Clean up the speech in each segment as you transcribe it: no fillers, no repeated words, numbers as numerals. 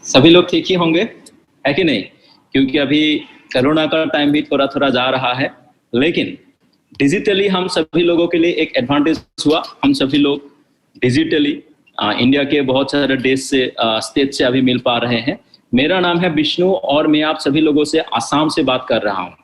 सभी लोग ठीक ही होंगे, है कि नहीं? क्योंकि अभी कोरोना का टाइम भी थोड़ा थोड़ा जा रहा है, लेकिन डिजिटली हम सभी लोगों के लिए एक एडवांटेज हुआ। हम सभी लोग डिजिटली इंडिया के बहुत सारे देश से स्टेट से अभी मिल पा रहे हैं। मेरा नाम है विष्णु और मैं आप सभी लोगों से आसाम से बात कर रहा हूँ।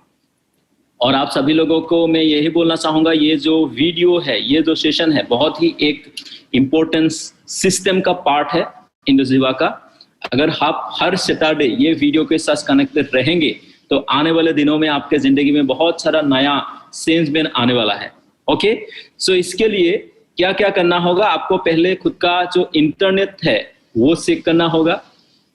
और आप सभी लोगों को मैं यही बोलना चाहूँगा, ये जो वीडियो है, ये जो सेशन है, बहुत ही एक इम्पोर्टेंट सिस्टम का पार्ट है इंडस्ट्रीवा का। अगर आप हर सैटरडे ये वीडियो के साथ कनेक्टेड रहेंगे तो आने वाले दिनों में आपके जिंदगी में बहुत सारा नया चेंजमेंट आने वाला है। ओके, सो इसके लिए क्या क्या करना होगा? आपको पहले खुद का जो इंटरनेट है वो चेक करना होगा।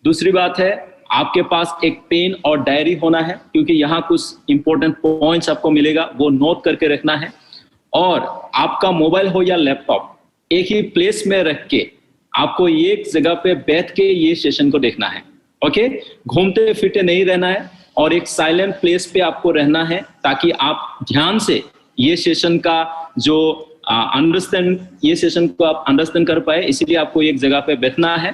दूसरी बात है, आपके पास एक पेन और डायरी होना है, क्योंकि यहाँ कुछ इंपॉर्टेंट पॉइंट्स आपको मिलेगा, वो नोट करके रखना है। और आपका मोबाइल हो या लैपटॉप, एक ही प्लेस में रख के आपको एक जगह पे बैठ के ये सेशन को देखना है। ओके, घूमते फिरते नहीं रहना है और एक साइलेंट प्लेस पे आपको रहना है, ताकि आप ध्यान से ये सेशन का जो ये सेशन को आप अंडरस्टैंड कर पाए। इसीलिए आपको एक जगह पे बैठना है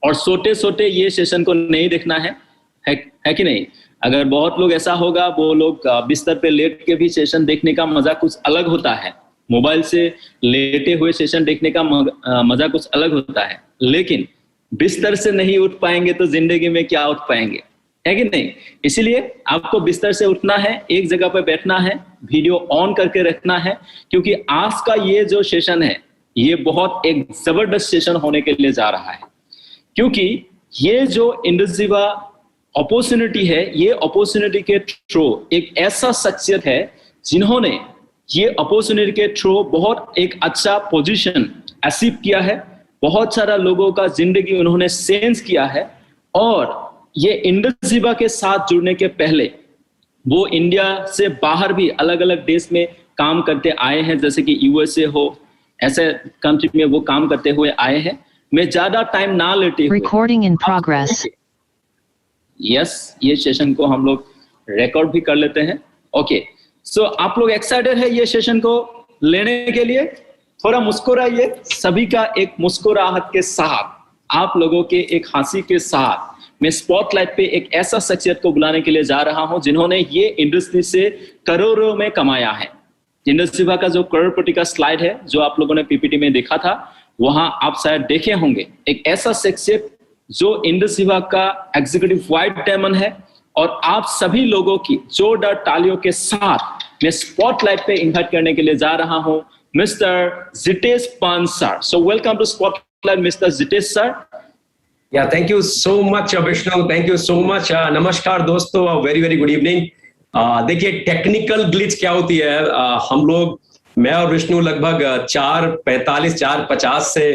और सोते सोते ये सेशन को नहीं देखना है कि नहीं? अगर बहुत लोग ऐसा होगा, वो लोग बिस्तर पे लेट के भी सेशन देखने का मजा कुछ अलग होता है। मोबाइल से लेटे हुए सेशन देखने का मजा कुछ अलग होता है, लेकिन बिस्तर से नहीं उठ पाएंगे तो जिंदगी में क्या उठ पाएंगे, है कि नहीं? इसलिए आपको बिस्तर से उठना है, एक जगह पे बैठना है, वीडियो ऑन करके रखना है, क्योंकि आज का ये जो सेशन है ये बहुत एक जबरदस्त सेशन होने के लिए जा रहा है। क्योंकि ये जो इंडस्ट्रीवा अपॉर्चुनिटी है, ये अपॉर्चुनिटी के थ्रू एक ऐसा शख्सियत है जिन्होंने ये अपॉर्चुनिटी के थ्रू बहुत एक अच्छा पोजीशन अचीव किया है। बहुत सारा लोगों का जिंदगी उन्होंने चेंज किया है। और ये इंडस्ट्रीवा के साथ जुड़ने के पहले वो इंडिया से बाहर भी अलग अलग देश में काम करते आए हैं, जैसे कि यूएसए हो, ऐसे कंट्री में वो काम करते हुए आए हैं। मैं ज्यादा टाइम ना लेते हुए रिकॉर्डिंग इन प्रोग्रेस। यस, ये सेशन को हम लोग रिकॉर्ड भी कर लेते हैं। ओके, सो आप लोग एक्साइटेड है ये सेशन को लेने के लिए? थोड़ा मुस्कुराइए। सभी का एक मुस्कुराहट के साथ, आप लोगों के एक हंसी के साथ मैं स्पॉटलाइट पे एक ऐसा शख्सियत को बुलाने के लिए जा रहा हूं जिन्होंने ये इंडस्ट्री से करोड़ों में कमाया है। इंडस्ट्रीवा का जो करोड़पति का स्लाइड है जो आप लोगों ने पीपीटी में देखा था, वहां आप शायद देखे होंगे। एक ऐसा शख्सियत जो इंडस्ट्रीवा का एग्जीक्यूटिव व्हाइट डायमंड है। और आप सभी लोगों की जोरदार तालियों के साथ मैं स्पॉटलाइट पे इन्वाइट करने के लिए जा रहा हूं mister Jitesh Pan sir. So welcome to spotlight mister Jitesh sir. Yeah, thank you so much, Vishnu. Thank you so much. नमस्कार दोस्तों, वेरी वेरी गुड इवनिंग। देखिए, टेक्निकल ग्लिच क्या होती है, हम लोग, मैं और विष्णु लगभग 4:45 4:50 से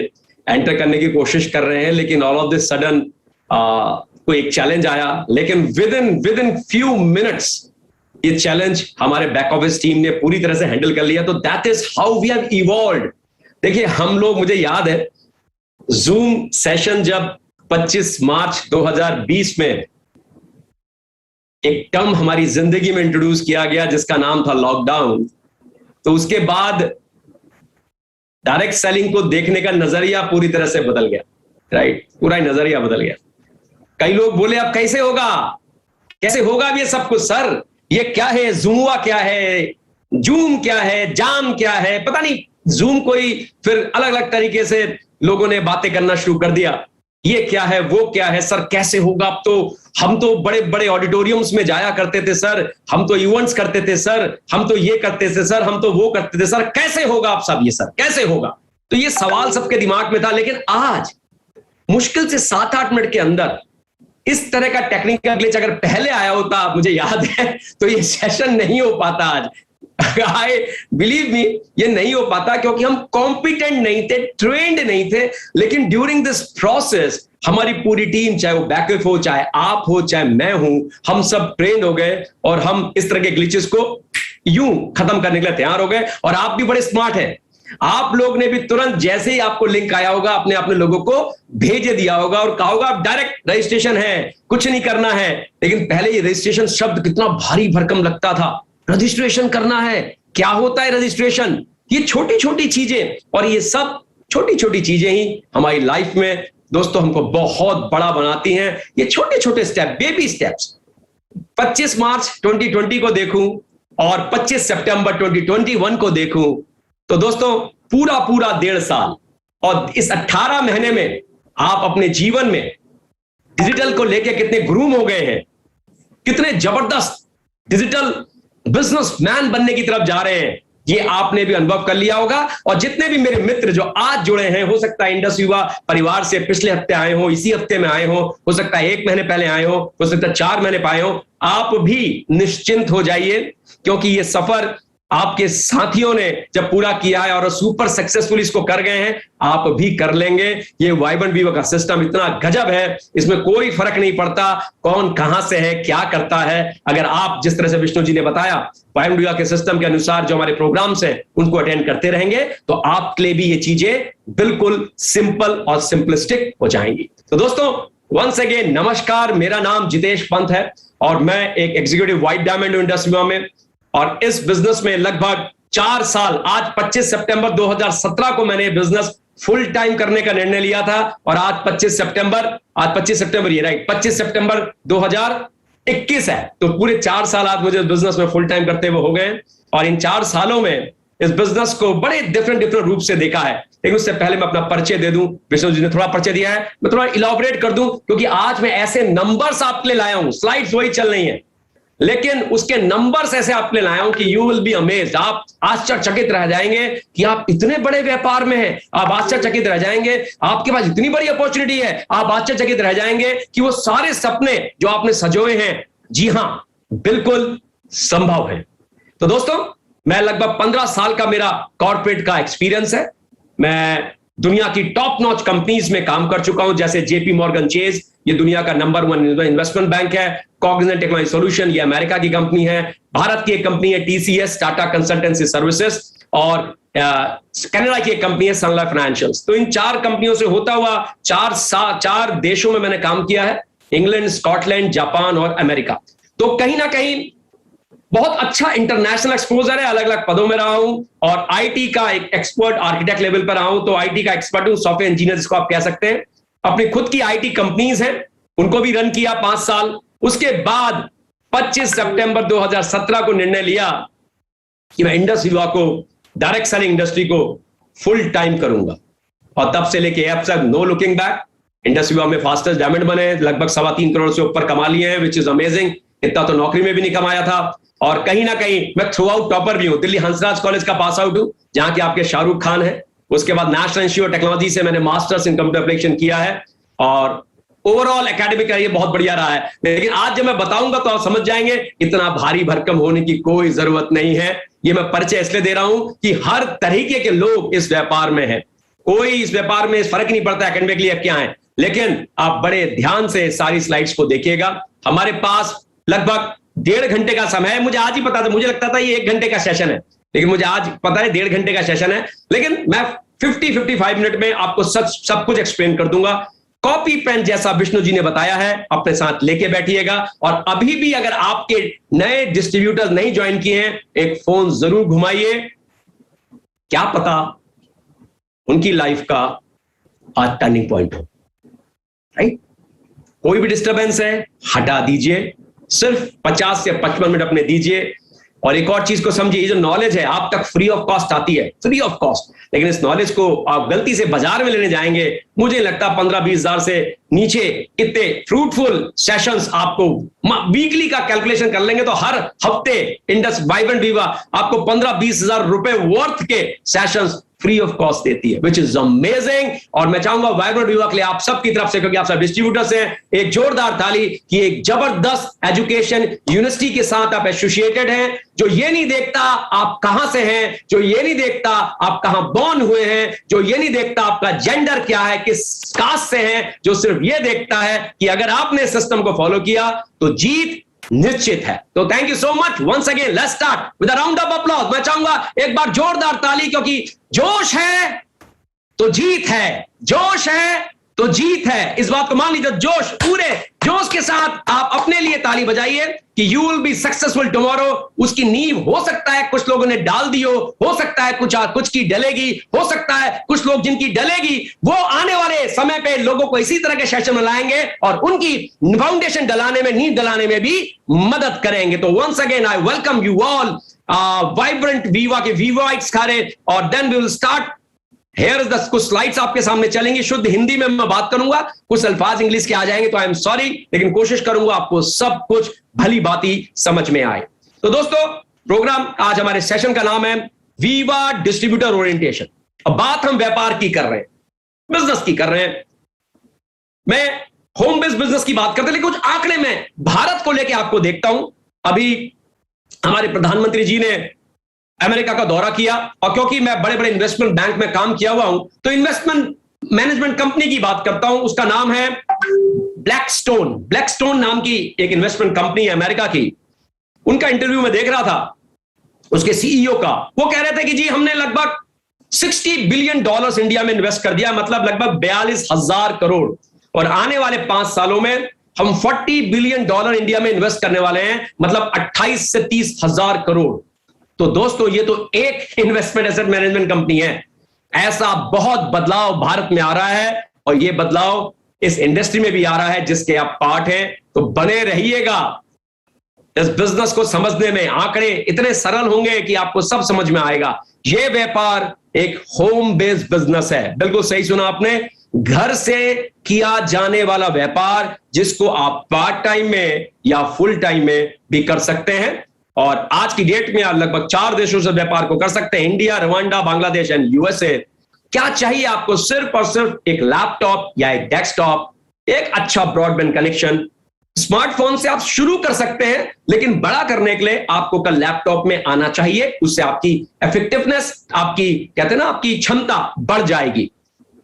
एंटर करने की कोशिश कर रहे हैं, लेकिन ऑल ऑफ दिस सडन कोई एक चैलेंज आया, लेकिन विद इन फ्यू मिनट्स ये चैलेंज हमारे बैक ऑफिस टीम ने पूरी तरह से हैंडल कर लिया। तो that is how we have evolved. देखिए, हम लोग, मुझे याद है जूम सेशन जब 25 मार्च 2020 में एक टर्म हमारी जिंदगी में इंट्रोड्यूस किया गया जिसका नाम था लॉकडाउन, तो उसके बाद डायरेक्ट सेलिंग को देखने का नजरिया पूरी तरह से बदल गया। राइट, पूरा नजरिया बदल गया। कई लोग बोले अब कैसे होगा, कैसे होगा ये सब कुछ सर, ये क्या है, जूमवा क्या है, जूम क्या है, जाम क्या है, पता नहीं। जूम कोई फिर अलग अलग तरीके से लोगों ने बातें करना शुरू कर दिया, ये क्या है, वो क्या है सर, कैसे होगा। अब तो हम तो बड़े बड़े ऑडिटोरियम्स में जाया करते थे सर, हम तो इवेंट्स करते थे सर, हम तो ये करते थे सर, हम तो वो करते थे सर, कैसे होगा आप सब ये सर, कैसे होगा। तो ये सवाल सबके दिमाग में था। लेकिन आज मुश्किल से 7-8 मिनट के अंदर इस तरह का टेक्निकल ग्लिच अगर पहले आया होता, मुझे याद है, तो ये सेशन नहीं हो पाता आज। आई बिलीव मी, ये नहीं हो पाता क्योंकि हम कॉम्पिटेंट नहीं थे, ट्रेंड नहीं थे। लेकिन ड्यूरिंग दिस प्रोसेस हमारी पूरी टीम, चाहे वो बैकअप हो, चाहे आप हो, चाहे मैं हूं, हम सब ट्रेंड हो गए और हम इस तरह के ग्लिचेस को यूं खत्म करने के लिए तैयार हो गए। और आप भी बड़े स्मार्ट हैं, आप लोग ने भी तुरंत जैसे ही आपको लिंक आया होगा अपने लोगों को भेज दिया होगा और कहा होगा अब डायरेक्ट रजिस्ट्रेशन है, कुछ नहीं करना है। लेकिन पहले ये रजिस्ट्रेशन शब्द कितना भारी भरकम लगता था। रजिस्ट्रेशन करना है, क्या होता है रजिस्ट्रेशन, ये छोटी छोटी चीजें, और ये सब छोटी छोटी चीजें ही हमारी लाइफ में दोस्तों हमको बहुत बड़ा बनाती हैं। ये छोटे छोटे स्टेप, बेबी स्टेप्स। 25 मार्च 2020 को देखूं और 25 सितंबर 2021 को देखूं तो दोस्तों पूरा 1.5 साल, और इस 18 महीने में आप अपने जीवन में डिजिटल को लेके कितने ग्रूम हो गए हैं, कितने जबरदस्त डिजिटल बिजनेसमैन बनने की तरफ जा रहे हैं, ये आपने भी अनुभव कर लिया होगा। और जितने भी मेरे मित्र जो आज जुड़े हैं, हो सकता है इंडस युवा परिवार से पिछले हफ्ते आए हो, इसी हफ्ते में आए हो सकता है 1 महीने पहले आए हो सकता है 4 महीने पाए हो, आप भी निश्चिंत हो जाइए, क्योंकि ये सफर आपके साथियों ने जब पूरा किया है और सुपर सक्सेसफुल इसको कर गए हैं, आप भी कर लेंगे। ये वाइब्रेंट वीवर का सिस्टम इतना गजब है, इसमें कोई फर्क नहीं पड़ता कौन कहां से है, क्या करता है। अगर आप जिस तरह से विष्णु जी ने बताया वाइब्रेंट वीवर के सिस्टम के अनुसार जो हमारे प्रोग्राम्स हैं उनको अटेंड करते रहेंगे तो आपके लिए भी ये चीजें बिल्कुल सिंपल और सिंपलिस्टिक हो जाएंगी। तो दोस्तों वंस अगेन नमस्कार, मेरा नाम जितेश पंत है और मैं एक एग्जीक्यूटिव व्हाइट डायमंड इंडस युवा में, और इस बिजनेस में लगभग 4 साल, आज 25 सितंबर 2017 को मैंने बिजनेस फुल टाइम करने का निर्णय लिया था और आज 25 सितंबर ये राइट 25 सितंबर 2021 है। तो पूरे 4 साल आज मुझे बिजनेस में फुल टाइम करते हुए हो गए और इन 4 सालों में इस बिजनेस को बड़े डिफरेंट रूप से देखा है। लेकिन उससे पहले मैं अपना परिचय दे दूं, विष्णु जी ने थोड़ा परिचय दिया है, मैं थोड़ा इलाबोरेट कर दूं, क्योंकि आज मैं ऐसे नंबर्स आपके लिए लाया हूं, स्लाइड्स वही चल रही हैं लेकिन उसके नंबर्स ऐसे आपके लिए लाया हूं कि यू विल बी अमेज्ड, आप आश्चर्यचकित रह जाएंगे कि आप इतने बड़े व्यापार में हैं, आप आश्चर्यचकित रह जाएंगे आपके पास इतनी बड़ी अपॉर्चुनिटी है, आप आश्चर्यचकित रह जाएंगे कि वो सारे सपने जो आपने सजोए हैं, जी हां बिल्कुल संभव है। तो दोस्तों मैं लगभग 15 साल का मेरा कॉर्पोरेट का एक्सपीरियंस है। मैं दुनिया की टॉप नॉच कंपनीज में काम कर चुका हूं, जैसे जेपी मॉर्गन चेज, ये दुनिया का नंबर 1 इन्वेस्टमेंट बैंक है। कॉग्निजेंट टेक्नोलॉजी सॉल्यूशन, ये अमेरिका की कंपनी है। भारत की एक कंपनी है टीसीएस, टाटा कंसल्टेंसी सर्विसेज, और कनाडा की एक कंपनी है सन लाइफ फाइनेंशियल्स। तो इन 4 कंपनियों से होता हुआ 4 देशों में मैंने काम किया है, इंग्लैंड, स्कॉटलैंड, जापान और अमेरिका। तो कहीं ना कहीं बहुत अच्छा इंटरनेशनल एक्सपोजर है, अलग अलग पदों में रहा हूं और आईटी का एक एक्सपर्ट आर्किटेक्ट लेवल पर रहा हूं, तो आईटी का एक्सपर्ट हूं, सॉफ्टवेयर इंजीनियर जिसको आप कह सकते हैं। अपनी खुद की आईटी कंपनीज हैं, उनको भी रन किया 5 साल। उसके बाद 25 सितंबर 2017 को निर्णय लिया कि मैं इंडस युवा को, डायरेक्ट सेलिंग इंडस्ट्री को फुल टाइम करूंगा, और तब से लेके अब तक नो लुकिंग बैक। इंडस युवा में फास्टेस्ट डायमंड बने, लगभग 3.25 करोड़ से ऊपर कमा लिए हैं, विच इज अमेजिंग। इतना तो नौकरी में भी नहीं कमाया था। और कहीं ना कहीं मैं थ्रू आउट टॉपर भी हूं, दिल्ली हंसराज कॉलेज का पास आउट हूं, जहां के आपके शाहरुख खान है। उसके बाद नेशनल इंस्टीट्यूट ऑफ टेक्नोलॉजी से मैंने मास्टर्स इन कंप्यूटर एप्लीकेशन किया है और ओवरऑल एकेडमिक ये बहुत बढ़िया रहा है। लेकिन आज जब मैं बताऊंगा तो आप समझ जाएंगे इतना भारी भरकम होने की कोई जरूरत नहीं है। ये मैं परिचय इसलिए दे रहा हूं कि हर तरीके के लोग इस व्यापार में हैं, कोई इस व्यापार में फर्क नहीं पड़ता एकेडमिकली क्या है। लेकिन आप बड़े ध्यान से सारी स्लाइड्स को देखिएगा। हमारे पास लगभग 1.5 घंटे का समय है। मुझे आज ही पता था, मुझे लगता था ये 1 घंटे का सेशन है, लेकिन मुझे आज पता है 1.5 घंटे का सेशन है। लेकिन मैं 50-55 मिनट में आपको सब कुछ एक्सप्लेन कर दूंगा। कॉपी पेन जैसा विष्णु जी ने बताया है अपने साथ लेके बैठिएगा। और अभी भी अगर आपके नए डिस्ट्रीब्यूटर्स नहीं ज्वाइन किए हैं, एक फोन जरूर घुमाइए, क्या पता उनकी लाइफ का आज टर्निंग पॉइंट हो। राइट, कोई भी डिस्टर्बेंस है हटा दीजिए, सिर्फ 50 से 55 मिनट अपने दीजिए। और एक और चीज को समझिए, ये जो नॉलेज है आप तक फ्री ऑफ कॉस्ट आती है, फ्री ऑफ कॉस्ट, लेकिन इस नॉलेज को आप गलती से बाजार में लेने जाएंगे, मुझे लगता 15-20 हजार से नीचे कितने फ्रूटफुल सेशंस आपको वीकली का कैलकुलेशन कर लेंगे तो हर हफ्ते इंडस वाइब्रेंट वीवा आपको 15-20 हजार रुपए वर्थ के सेशंस फ्री ऑफ कॉस्ट देती है, विच इज अमेजिंग। और मैं चाहूंगा वाइब्रेंट वीवा के लिए आप सबकी तरफ से, क्योंकि आप सब डिस्ट्रीब्यूटर्स हैं, एक जोरदार ताली कि एक जबरदस्त एजुकेशन यूनिवर्सिटी के साथ आप एसोसिएटेड हैं, जो ये नहीं देखता आप कहां से हैं, जो ये नहीं देखता आप कहां बॉर्न हुए हैं, जो ये नहीं देखता आपका जेंडर क्या है, किस कास्ट से हैं, जो सिर्फ ये देखता है कि अगर आपने सिस्टम को फॉलो किया तो जीत निश्चित है। तो thank you so much once again, let's start with a round of applause. मैं चाहूंगा एक बार जोरदार ताली, क्योंकि जोश है तो जीत है, जोश है तो जीत है। इस बात को मान लीजिए, जोश पूरे जोश के साथ आप अपने लिए ताली बजाइए कि you will be successful tomorrow. उसकी नींव हो सकता है कुछ लोगों ने डाल दी हो सकता है कुछ की डलेगी, हो सकता है कुछ लोग जिनकी डलेगी वो आने वाले समय पे लोगों को इसी तरह के सेशन में लाएंगे और उनकी फाउंडेशन डलाने में, नींव डलाने में भी मदद करेंगे। तो once again I welcome you all vibrant viva के वीवाइट्स खारे, और then we will start. Here is the कुछ स्लाइड्स आपके सामने चलेंगी, शुद्ध हिंदी में मैं बात करूंगा, कुछ अल्फाज इंग्लिश के आ जाएंगे तो आई एम सॉरी, लेकिन कोशिश करूंगा आपको सब कुछ भली बाती समझ में आए। तो दोस्तों, प्रोग्राम आज हमारे सेशन का नाम है वीवा डिस्ट्रीब्यूटर ओरिएंटेशन। अब बात हम व्यापार की कर रहे हैं, बिजनेस की कर रहे हैं। मैं होम बेस्ड बिजनेस की बात करते, लेकिन कुछ आंकड़े में भारत को लेकर आपको देखता हूं। अभी हमारे प्रधानमंत्री जी ने अमेरिका का दौरा किया, और क्योंकि मैं बड़े बड़े इन्वेस्टमेंट बैंक में काम किया हुआ हूं तो इन्वेस्टमेंट मैनेजमेंट कंपनी की बात करता हूं। उसका नाम है ब्लैकस्टोन। ब्लैकस्टोन नाम की एक इन्वेस्टमेंट कंपनी है अमेरिका की। उनका इंटरव्यू में देख रहा था उसके सीईओ का, वो कह रहे थे कि जी हमने लगभग $60 बिलियन इंडिया में इन्वेस्ट कर दिया, मतलब लगभग 42,000 करोड़, और आने वाले 5 सालों में हम $40 बिलियन इंडिया में इन्वेस्ट करने वाले हैं, मतलब 28 से 30,000 करोड़। तो दोस्तों, ये तो एक इन्वेस्टमेंट एसेट मैनेजमेंट कंपनी है। ऐसा बहुत बदलाव भारत में आ रहा है, और ये बदलाव इस इंडस्ट्री में भी आ रहा है जिसके आप पार्ट हैं। तो बने रहिएगा इस बिजनेस को समझने में। आंकड़े इतने सरल होंगे कि आपको सब समझ में आएगा। ये व्यापार एक होम बेस्ड बिजनेस है। बिल्कुल सही सुना आपने, घर से किया जाने वाला व्यापार, जिसको आप पार्ट टाइम में या फुल टाइम में भी कर सकते हैं। और आज की डेट में आप लगभग 4 देशों से व्यापार को कर सकते हैं, India, Rwanda, Bangladesh and USA. क्या चाहिए आपको? सिर्फ और सिर्फ एक लैपटॉप या एक डेस्कटॉप, एक अच्छा ब्रॉडबैंड कनेक्शन। स्मार्टफोन से आप शुरू कर सकते हैं, लेकिन बड़ा करने के लिए आपको कल लैपटॉप में आना चाहिए। उससे आपकी इफेक्टिवनेस, आपकी कहते हैं ना, आपकी क्षमता बढ़ जाएगी।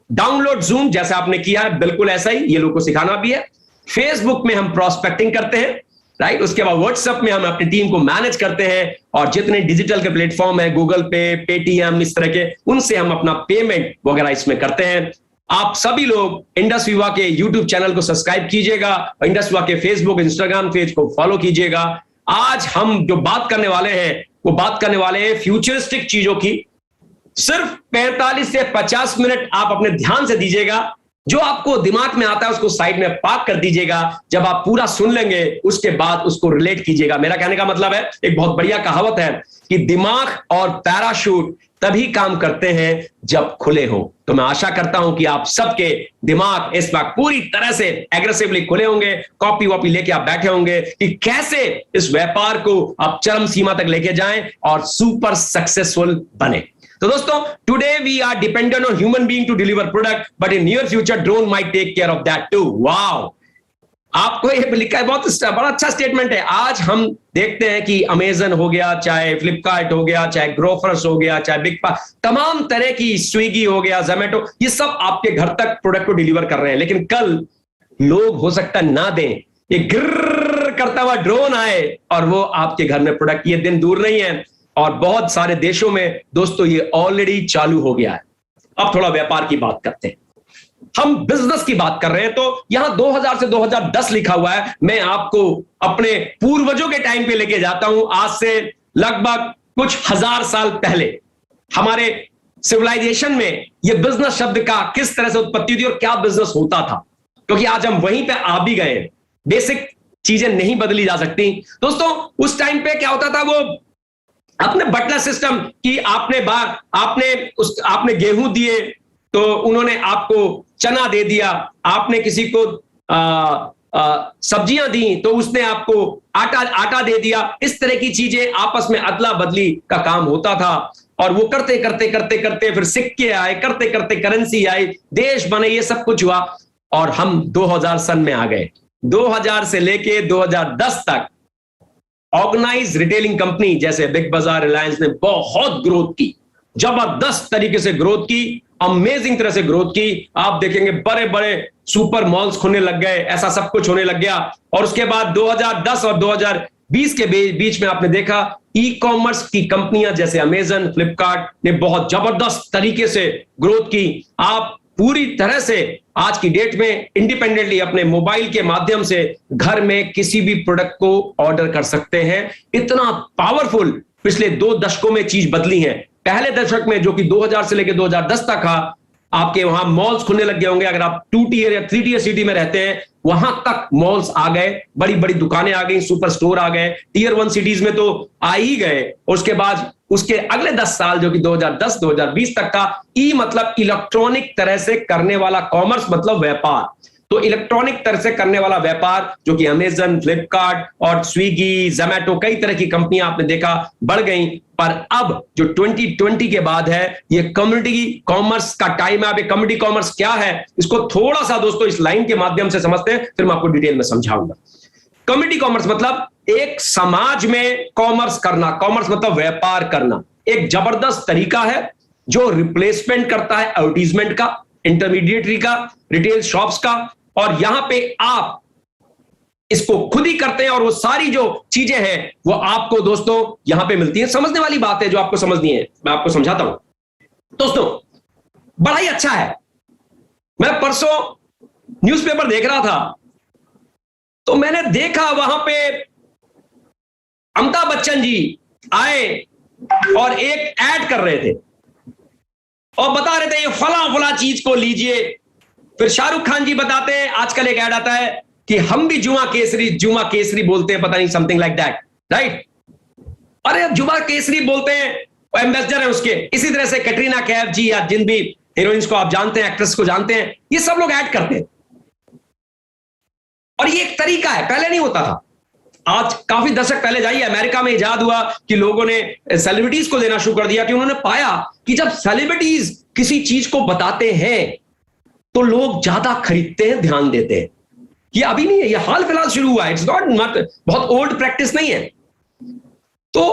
डाउनलोड जूम जैसे आपने किया है, बिल्कुल ऐसा ही ये लोगों को सिखाना भी है। फेसबुक में हम प्रोस्पेक्टिंग करते हैं, राइट। उसके बाद व्हाट्सएप में हम अपनी टीम को मैनेज करते हैं, और जितने डिजिटल के प्लेटफॉर्म है, गूगल पे, पेटीएम, इस तरह के, उनसे हम अपना पेमेंट वगैरह इसमें करते हैं। आप सभी लोग इंडस विवा के यूट्यूब चैनल को सब्सक्राइब कीजिएगा, और इंडस विवा के फेसबुक, इंस्टाग्राम पेज को फॉलो कीजिएगा। आज हम जो बात करने वाले हैं वो बात करने वाले हैं फ्यूचरिस्टिक चीजों की। सिर्फ 45 से 50 मिनट आप अपने ध्यान से दीजिएगा। जो आपको दिमाग में आता है उसको साइड में पार्क कर दीजिएगा। जब आप पूरा सुन लेंगे उसके बाद उसको रिलेट कीजिएगा। मेरा कहने का मतलब है, एक बहुत बढ़िया कहावत है कि दिमाग और पैराशूट तभी काम करते हैं जब खुले हो। तो मैं आशा करता हूं कि आप सबके दिमाग इस वक्त पूरी तरह से एग्रेसिवली खुले होंगे, कॉपी वॉपी लेके आप बैठे होंगे कि कैसे इस व्यापार को आप चरम सीमा तक लेके जाएं और सुपर सक्सेसफुल बने। तो दोस्तों, today we are dependent on human being to deliver product, but in near future drone might take care of that too. Wow, आपको ये लिखा है, बहुत बड़ा अच्छा स्टेटमेंट है। आज हम देखते हैं कि अमेजन हो गया, चाहे फ्लिपकार्ट हो गया, चाहे ग्रोफर्स हो गया, चाहे बिग पा, तमाम तरह की, स्विगी हो गया, जोमेटो, ये सब आपके घर तक प्रोडक्ट को डिलीवर कर रहे हैं। लेकिन कल लोग हो सकता है ना दें, ये गिर्र करता हुआ ड्रोन आए और वो आपके घर में प्रोडक्ट, ये दिन दूर नहीं है। और बहुत सारे देशों में दोस्तों ये ऑलरेडी चालू हो गया है। अब थोड़ा व्यापार की बात करते हैं, हम बिजनेस की बात कर रहे हैं। तो यहां 2000 से 2010 लिखा हुआ है। मैं आपको अपने पूर्वजों के टाइम पे लेके जाता हूं। आज से लगभग कुछ 1000 साल पहले हमारे सिविलाइजेशन में यह बिजनेस शब्द का किस तरह से उत्पत्ति थी और क्या बिजनेस होता था, क्योंकि आज हम वहीं पे आ भी गए। बेसिक चीजें नहीं बदली जा सकती। दोस्तों, उस टाइम पे क्या होता था, वो अपने बटलर सिस्टम की आपने गेहूं दिए तो उन्होंने आपको चना दे दिया, आपने किसी को सब्जियां दी तो उसने आपको आटा दे दिया। इस तरह की चीजें आपस में अदला बदली का काम होता था। और वो करते करते करते करते फिर सिक्के आए, करते करते करेंसी आई, देश बने, ये सब कुछ हुआ और हम 2000 सन में आ गए। 2000 से लेके 2010 तक ऑर्गेनाइज रिटेलिंग कंपनी जैसे बिग बाजार, रिलायंस ने बहुत ग्रोथ की, जबरदस्त तरीके से ग्रोथ की, अमेजिंग तरह से ग्रोथ की। आप देखेंगे बड़े बड़े सुपर मॉल्स खुलने लग गए, ऐसा सब कुछ होने लग गया। और उसके बाद 2010 और 2020 के बीच में आपने देखा ई कॉमर्स की कंपनियां जैसे अमेजन, फ्लिपकार्ट ने बहुत जबरदस्त तरीके से ग्रोथ की। आप पूरी तरह से आज की डेट में इंडिपेंडेंटली अपने मोबाइल के माध्यम से घर में किसी भी प्रोडक्ट को ऑर्डर कर सकते हैं। इतना पावरफुल पिछले 2 दशकों में चीज बदली है। पहले दशक में जो कि 2000 से लेकर 2010 तक था, आपके वहां मॉल्स खुलने लग गए होंगे। अगर आप 2 टियर या 3 टियर सिटी में रहते हैं, वहां तक मॉल्स आ गए, बड़ी बड़ी दुकानें आ गई, सुपर स्टोर आ गए। टियर 1 सिटीज में तो आ ही गए। और उसके बाद उसके अगले 10 साल जो कि 2010-2020 तक का, ई मतलब इलेक्ट्रॉनिक तरह से करने वाला कॉमर्स, मतलब व्यापार। तो इलेक्ट्रॉनिक तरह से करने वाला व्यापार जो कि अमेजन, फ्लिपकार्ट और स्विगी, जोमैटो, कई तरह की कंपनियां आपने देखा बढ़ गई। पर अब जो 2020 के बाद है, ये कम्युनिटी कॉमर्स का टाइम है। अब कम्युनिटी कॉमर्स क्या है, इसको थोड़ा सा दोस्तों इस लाइन के माध्यम से समझते हैं, फिर मैं आपको डिटेल में समझाऊंगा। कम्युनिटी कॉमर्स मतलब एक समाज में कॉमर्स करना। कॉमर्स मतलब व्यापार करना। एक जबरदस्त तरीका है जो रिप्लेसमेंट करता है एडवर्टीजमेंट का, इंटरमीडिएटरी का, रिटेल शॉप्स का। और यहां पे आप इसको खुद ही करते हैं और वो सारी जो चीजें हैं वो आपको दोस्तों यहां पे मिलती हैं। समझने वाली बात है जो आपको समझनी है, मैं आपको समझाता हूं। दोस्तों बड़ा ही अच्छा है। मैं परसों न्यूज़पेपर देख रहा था, तो मैंने देखा वहां पे अमिताभ बच्चन जी आए और एक ऐड कर रहे थे और बता रहे थे ये फला फला चीज को लीजिए। फिर शाहरुख खान जी बताते हैं, आजकल एक ऐड आता है कि हम भी जुमा केसरी बोलते हैं, पता नहीं समथिंग लाइक दैट, राइट। अरे अब जुमा केसरी बोलते हैं, एम्बेसडर है उसके। इसी तरह से कैटरीना कैफ जी या जिन भी हीरोइंस को आप जानते हैं, एक्ट्रेस को जानते हैं, ये सब लोग ऐड करते हैं। और ये एक तरीका है, पहले नहीं होता था। आज काफी दशक पहले जाइए, अमेरिका में इजाद हुआ कि लोगों ने सेलिब्रिटीज को देना शुरू कर दिया, कि उन्होंने पाया कि जब सेलिब्रिटीज किसी चीज को बताते हैं तो लोग ज्यादा खरीदते हैं, ध्यान देते हैं। ये अभी नहीं है, ये हाल फिलहाल शुरू हुआ है, इट्स नॉट बहुत ओल्ड प्रैक्टिस नहीं है। तो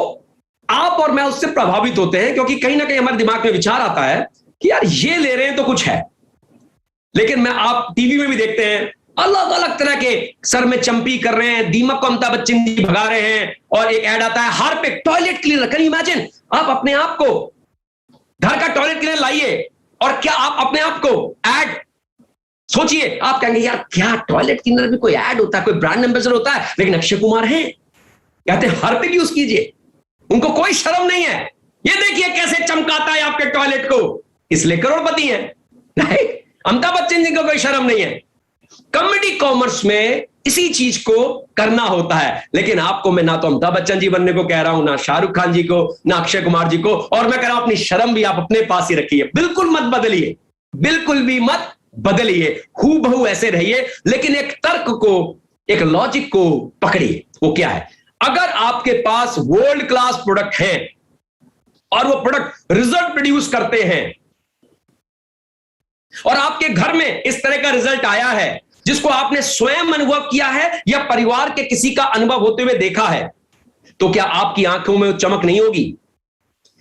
आप और मैं उससे प्रभावित होते हैं, क्योंकि कहीं ना कहीं हमारे दिमाग में विचार आता है कि यार ये ले रहे हैं तो कुछ है। लेकिन मैं आप टीवी में भी देखते हैं, अलग अलग तरह के सर में चंपी कर रहे हैं, दीमक को अमिताभ बच्चन जी भगा रहे हैं। और एक ऐड आता है Harpic toilet cleaner. Can you imagine, आप अपने आप को घर का टॉयलेट क्लीनर लाइए और क्या आप अपने आप को ऐड सोचिए। आप कहेंगे यार क्या टॉयलेट क्लीनर में कोई ऐड होता है, कोई ब्रांड एम्बेसडर होता है? लेकिन अक्षय कुमार हैं, कहते हैं हार्पिक यूज कीजिए, उनको कोई शर्म नहीं है। ये देखिए कैसे चमकाता है आपके टॉयलेट को, इसलिए करोड़पति है, राइट। अमिताभ बच्चन जी को कोई शर्म नहीं है। कम्युनिटी कॉमर्स में इसी चीज को करना होता है। लेकिन आपको मैं ना तो अमिताभ बच्चन जी बनने को कह रहा हूं, ना शाहरुख खान जी को, ना अक्षय कुमार जी को। और मैं कह रहा हूं अपनी शर्म भी आप अपने पास ही रखिए, बिल्कुल मत बदलिए, बिल्कुल भी मत बदलिए, हूबहू ऐसे रहिए। लेकिन एक तर्क को, एक लॉजिक को पकड़िए। वो क्या है? अगर आपके पास वर्ल्ड क्लास प्रोडक्ट है और वो प्रोडक्ट रिजल्ट प्रोड्यूस करते हैं और आपके घर में इस तरह का रिजल्ट आया है जिसको आपने स्वयं अनुभव किया है या परिवार के किसी का अनुभव होते हुए देखा है, तो क्या आपकी आंखों में चमक नहीं होगी?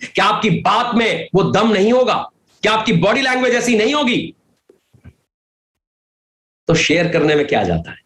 क्या आपकी बात में वो दम नहीं होगा? क्या आपकी बॉडी लैंग्वेज ऐसी नहीं होगी? तो शेयर करने में क्या जाता है?